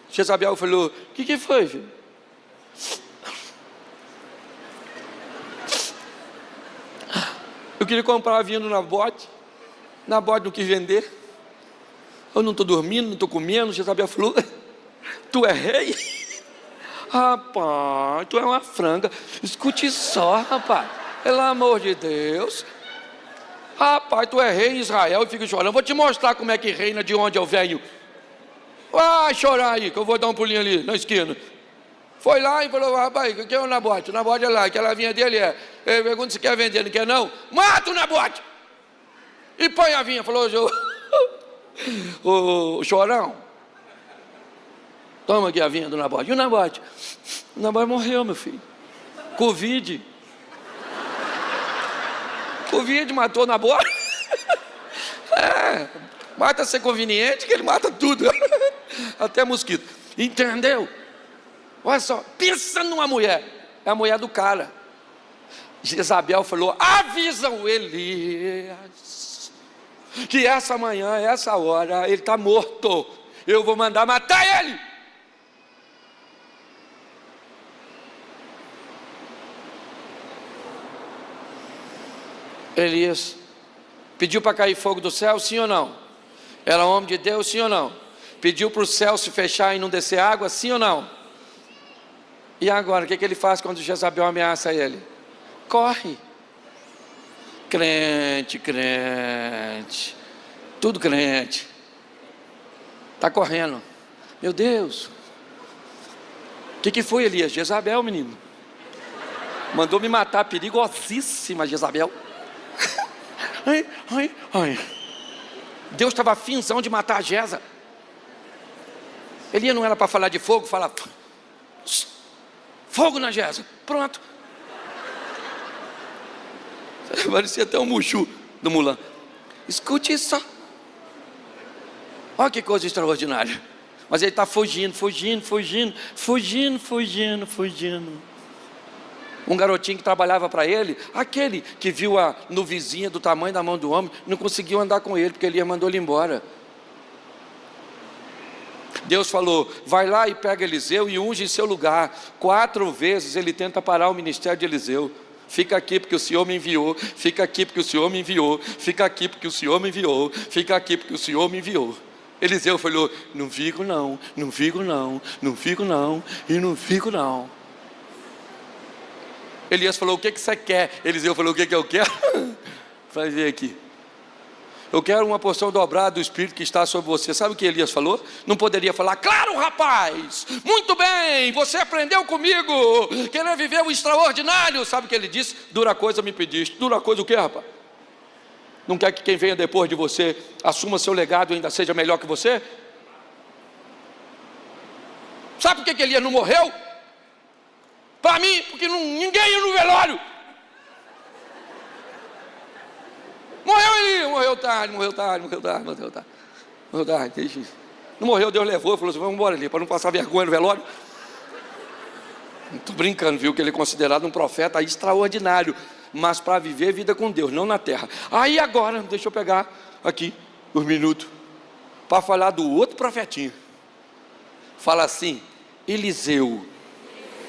Jezabel falou: o que foi, filho? Eu queria comprar a vinha do Nabote não quis vender. Eu não estou dormindo, não estou comendo. Jezabel falou: tu é rei? Rapaz, tu é uma franga. Escute só, rapaz, pelo amor de Deus. Rapaz, tu é rei em Israel e fica chorando. Vou te mostrar como é que reina de onde eu venho. Vai chorar aí, que eu vou dar um pulinho ali na esquina. Foi lá e falou: rapaz, o que é o Nabote? O Nabote é lá, aquela vinha dele é. Ele pergunta se quer vender, não quer não? Mata o Nabote! E põe a vinha. Falou: o chorão, toma aqui a vinha do Nabote. E o Nabote? O Nabote morreu, meu filho. Covid matou o Nabote. Mata ser conveniente, que ele mata tudo. Até mosquito. Entendeu? Olha só, pensa numa mulher. É a mulher do cara. Jezabel falou: avisa o Elias. que essa manhã, essa hora, ele está morto. Eu vou mandar matar ele. Elias pediu para cair fogo do céu, sim ou não? Era homem de Deus, sim ou não? Pediu para o céu se fechar e não descer água, sim ou não? E agora, o que ele faz quando Jezabel ameaça ele? Corre. Crente, tudo crente, está correndo. Meu Deus, o que foi, Elias? Jezabel, menino, mandou me matar, perigosíssima Jezabel. Ai. Deus estava afinzão de matar a Jeza. Elias não era para falar de fogo, falar fogo na Jeza, pronto. Parecia até um Mushu do Mulan. Escute isso. Olha que coisa extraordinária. Mas ele está fugindo. Um garotinho que trabalhava para ele, aquele que viu a nuvizinha do tamanho da mão do homem, não conseguiu andar com ele, porque Elias mandou ele embora. Deus falou, vai lá e pega Eliseu e unge em seu lugar. 4 vezes ele tenta parar o ministério de Eliseu. Fica aqui porque o Senhor me enviou. Fica aqui porque o Senhor me enviou. Fica aqui porque o Senhor me enviou. Fica aqui porque o Senhor me enviou. Eliseu falou, não fico não. Elias falou, o que você quer? Eliseu falou, o que eu quero? Fazer aqui. Eu quero uma porção dobrada do Espírito que está sobre você. Sabe o que Elias falou? Não poderia falar, claro rapaz, muito bem, você aprendeu comigo, querer viver o extraordinário. Sabe o que ele disse? Dura coisa me pediste. Dura coisa o que, rapaz? Não quer que quem venha depois de você assuma seu legado e ainda seja melhor que você? Sabe por que Elias não morreu? Para mim, porque ninguém ia no velório. Morreu Elias, morreu tarde. Não morreu, Deus levou, falou assim, vamos embora ali, para não passar vergonha no velório. Não estou brincando, viu, que ele é considerado um profeta extraordinário, mas para viver vida com Deus, não na terra. Aí agora, deixa eu pegar aqui os minutos, para falar do outro profetinho. Fala assim, Eliseu.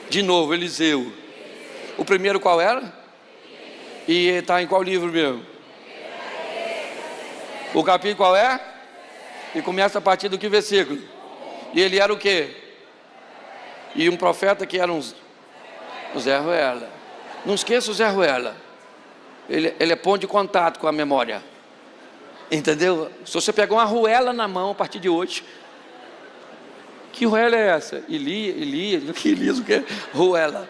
De novo, Eliseu. O primeiro qual era? E está em qual livro mesmo? O capítulo qual é? E começa a partir do que versículo? E ele era o quê? E um profeta que era o Zé Ruela. Não esqueça o Zé Ruela. Ele é ponto de contato com a memória. Entendeu? Se você pegar uma ruela na mão a partir de hoje, que ruela é essa? Elias, o que é? Ruela.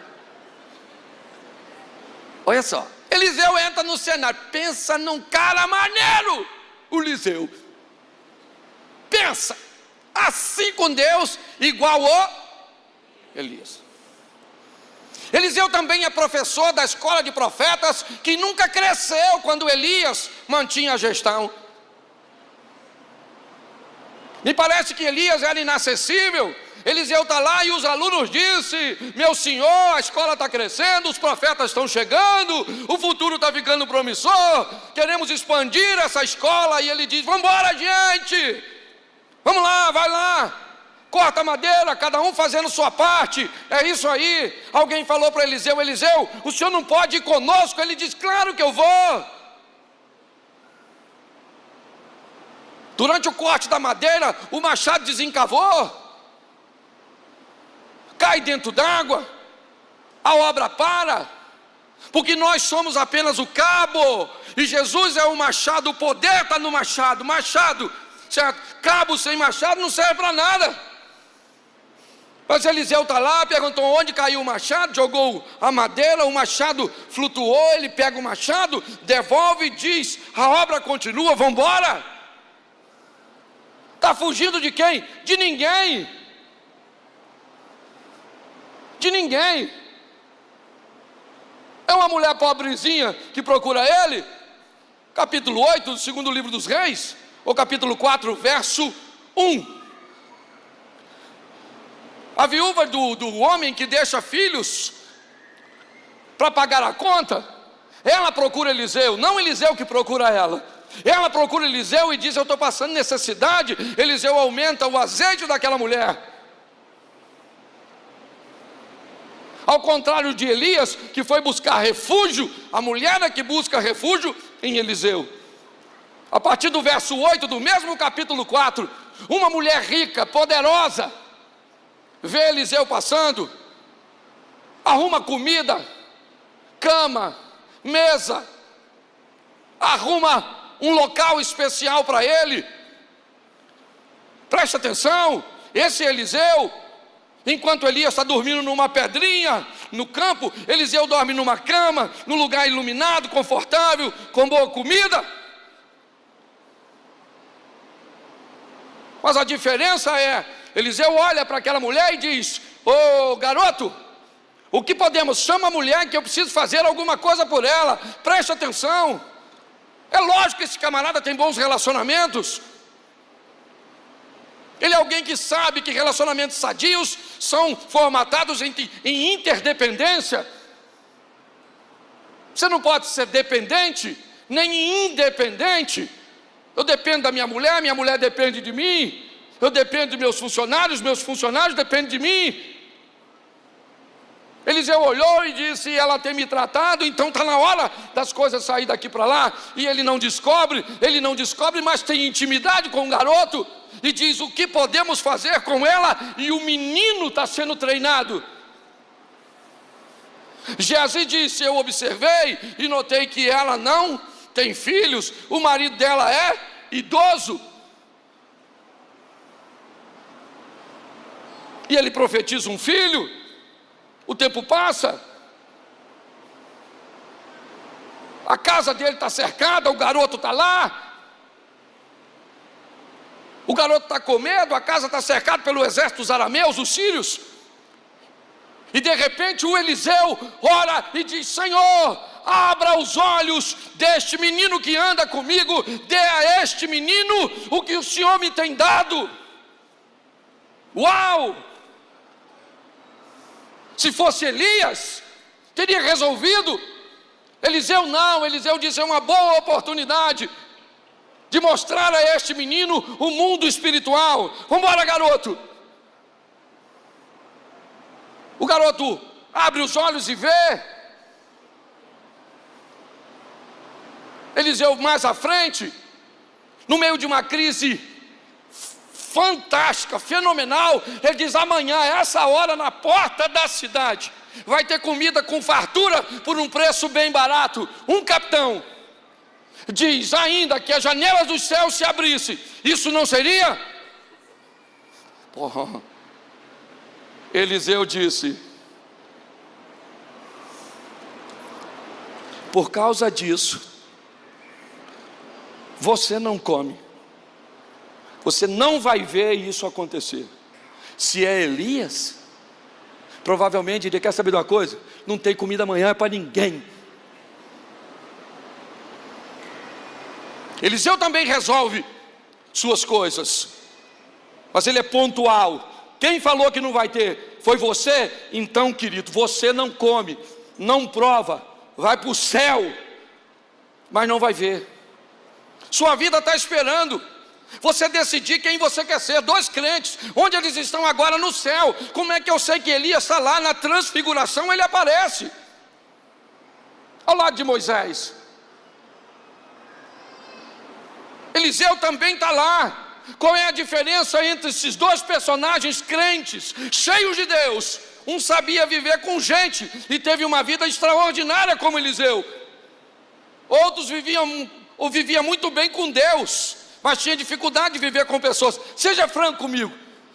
Olha só, Eliseu entra no cenário, pensa num cara maneiro, o Eliseu. Pensa, assim com Deus, igual o Elias. Eliseu também é professor da escola de profetas, que nunca cresceu quando Elias mantinha a gestão. Me parece que Elias era inacessível. Eliseu está lá e os alunos dizem, meu senhor, a escola está crescendo, os profetas estão chegando, o futuro está ficando promissor, queremos expandir essa escola. E ele diz, vamos embora gente, vamos lá, vai lá, corta a madeira, cada um fazendo sua parte, é isso aí. Alguém falou para Eliseu, Eliseu, o senhor não pode ir conosco? Ele diz, claro que eu vou. Durante o corte da madeira, o machado desencavou, cai dentro d'água, a obra para, porque nós somos apenas o cabo, e Jesus é o machado, o poder está no machado, certo? Cabo sem machado não serve para nada. Mas Eliseu está lá, perguntou onde caiu o machado, jogou a madeira, o machado flutuou, ele pega o machado, devolve e diz, a obra continua, vamos embora. Está fugindo de quem? De ninguém. De ninguém. É uma mulher pobrezinha que procura ele. Capítulo 8 do segundo livro dos Reis, ou capítulo 4, verso 1. A viúva do homem que deixa filhos para pagar a conta, ela procura Eliseu, não Eliseu que procura ela. Ela procura Eliseu e diz: eu estou passando necessidade. Eliseu aumenta o azeite daquela mulher. Ao contrário de Elias, que foi buscar refúgio, a mulher é que busca refúgio em Eliseu. A partir do verso 8 do mesmo capítulo 4, uma mulher rica, poderosa, vê Eliseu passando, arruma comida, cama, mesa, arruma um local especial para ele. Preste atenção, esse Eliseu, enquanto Elias está dormindo numa pedrinha no campo, Eliseu dorme numa cama, num lugar iluminado, confortável, com boa comida. Mas a diferença é, Eliseu olha para aquela mulher e diz: ô garoto, o que podemos? Chama a mulher que eu preciso fazer alguma coisa por ela. Preste atenção. É lógico que esse camarada tem bons relacionamentos. Ele é alguém que sabe que relacionamentos sadios são formatados em interdependência. Você não pode ser dependente, nem independente. Eu dependo da minha mulher depende de mim. Eu dependo dos meus funcionários dependem de mim. Eliseu olhou e disse: ela tem me tratado, então está na hora das coisas sair daqui para lá. E ele não descobre, mas tem intimidade com o garoto. E diz: o que podemos fazer com ela? E o menino está sendo treinado. Geazi disse: eu observei e notei que ela não tem filhos, o marido dela é idoso. E ele profetiza um filho. O tempo passa, a casa dele está cercada, o garoto está lá. O garoto está com medo, a casa está cercada pelo exército dos arameus, os sírios. E de repente o Eliseu ora e diz: Senhor, abra os olhos deste menino que anda comigo, dê a este menino o que o Senhor me tem dado. Uau! Se fosse Elias, teria resolvido. Eliseu não, Eliseu disse: é uma boa oportunidade de mostrar a este menino o mundo espiritual. Vamos embora, garoto. O garoto abre os olhos e vê. Eliseu mais à frente, no meio de uma crise fantástica, fenomenal, ele diz: amanhã, essa hora, na porta da cidade, vai ter comida com fartura por um preço bem barato. Um capitão diz ainda que as janelas dos céus se abrissem. Isso não seria? Porra. Eliseu disse: por causa disso, você não come. Você não vai ver isso acontecer. Se é Elias, provavelmente ele quer saber de uma coisa: não tem comida amanhã para ninguém. Eliseu também resolve suas coisas, mas ele é pontual. Quem falou que não vai ter? Foi você? Então, querido, você não come, não prova, vai para o céu, mas não vai ver. Sua vida está esperando você decidir quem você quer ser. Dois crentes, onde eles estão agora? No céu. Como é que eu sei que Elias está lá? Na transfiguração ele aparece ao lado de Moisés. Eliseu também está lá. Qual é a diferença entre esses dois personagens crentes, cheios de Deus? Um sabia viver com gente e teve uma vida extraordinária como Eliseu. Outros viviam muito bem com Deus, mas tinha dificuldade de viver com pessoas. Seja franco comigo.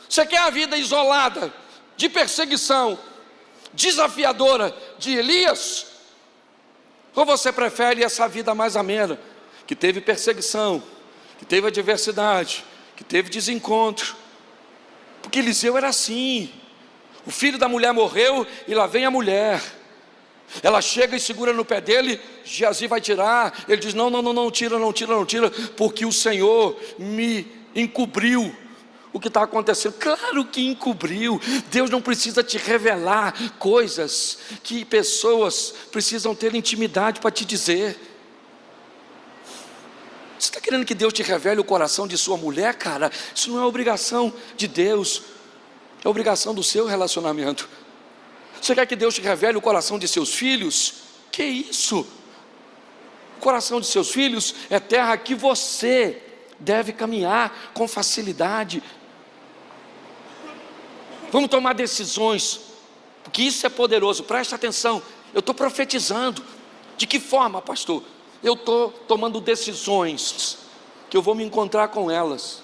Você quer a vida isolada, de perseguição, desafiadora de Elias? Ou você prefere essa vida mais amena, que teve perseguição, que teve adversidade, que teve desencontro? Porque Eliseu era assim. O filho da mulher morreu e lá vem a mulher. Ela chega e segura no pé dele. Geazi vai tirar. Ele diz: não tira, porque o Senhor me encobriu o que está acontecendo. Claro que encobriu. Deus não precisa te revelar coisas que pessoas precisam ter intimidade para te dizer. Você está querendo que Deus te revele o coração de sua mulher, cara? Isso não é obrigação de Deus, é obrigação do seu relacionamento. Você quer que Deus te revele o coração de seus filhos? Que isso? O coração de seus filhos é terra que você deve caminhar com facilidade. Vamos tomar decisões, porque isso é poderoso. Preste atenção, eu estou profetizando. De que forma, pastor? Eu estou tomando decisões que eu vou me encontrar com elas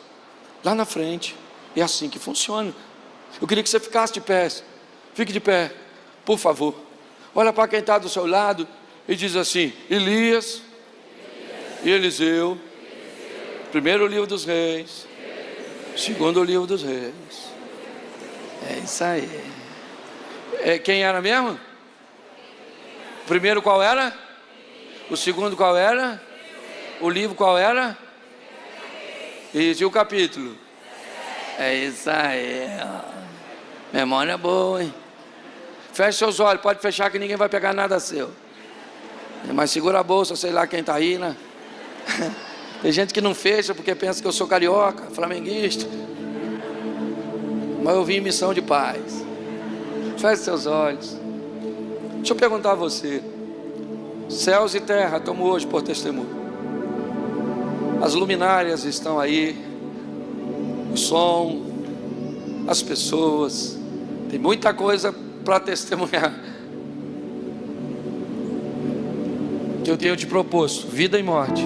lá na frente. É assim que funciona. Eu queria que você ficasse de pé. Fique de pé, por favor. Olha para quem está do seu lado e diz assim: Elias e Eliseu. Primeiro livro dos reis, segundo livro dos reis. É isso aí. Quem era mesmo? O primeiro qual era? O segundo qual era? O livro qual era? E o capítulo? É isso aí. Memória boa, hein? Feche seus olhos, pode fechar que ninguém vai pegar nada seu. Mas segura a bolsa, sei lá quem está aí, né? Tem gente que não fecha porque pensa que eu sou carioca, flamenguista. Mas eu vim em missão de paz. Feche seus olhos. Deixa eu perguntar a você: céus e terra tomo hoje por testemunho. As luminárias estão aí, o som, as pessoas. Tem muita coisa para testemunhar. Que eu tenho te proposto: vida e morte,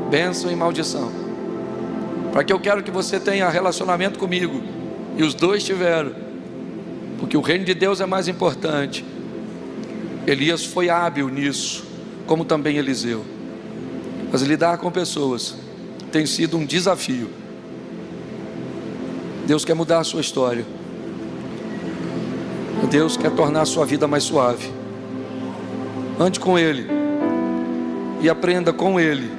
bênção e maldição. Para que eu quero que você tenha relacionamento comigo. E os dois tiveram, porque o reino de Deus é mais importante. Elias foi hábil nisso, como também Eliseu. Mas lidar com pessoas tem sido um desafio. Deus quer mudar a sua história. Deus quer tornar a sua vida mais suave. Ande com Ele e aprenda com Ele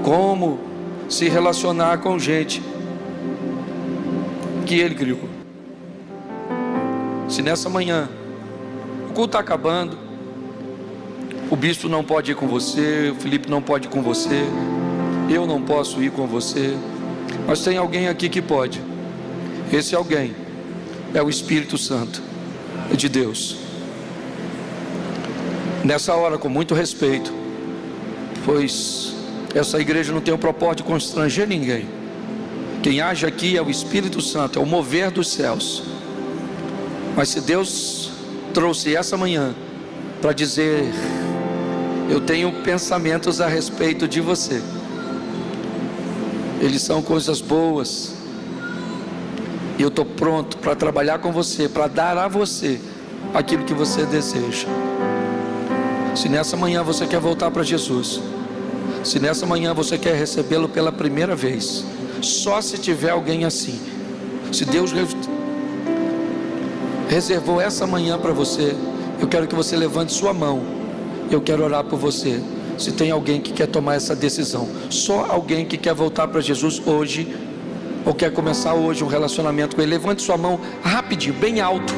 como se relacionar com gente que Ele criou. Se nessa manhã o culto está acabando, o bispo não pode ir com você, o Felipe não pode ir com você, eu não posso ir com você, mas tem alguém aqui que pode. Esse alguém é o Espírito Santo de Deus. Nessa hora, com muito respeito, pois essa igreja não tem o propósito de constranger ninguém. Quem age aqui é o Espírito Santo, é o mover dos céus. Mas se Deus trouxe essa manhã para dizer: eu tenho pensamentos a respeito de você, eles são coisas boas, e eu estou pronto para trabalhar com você, para dar a você aquilo que você deseja. Se nessa manhã você quer voltar para Jesus, se nessa manhã você quer recebê-lo pela primeira vez, só se tiver alguém assim. Se Deus reservou essa manhã para você, eu quero que você levante sua mão. Eu quero orar por você. Se tem alguém que quer tomar essa decisão, só alguém que quer voltar para Jesus hoje, ou quer começar hoje um relacionamento com Ele, levante sua mão rapidinho, bem alto.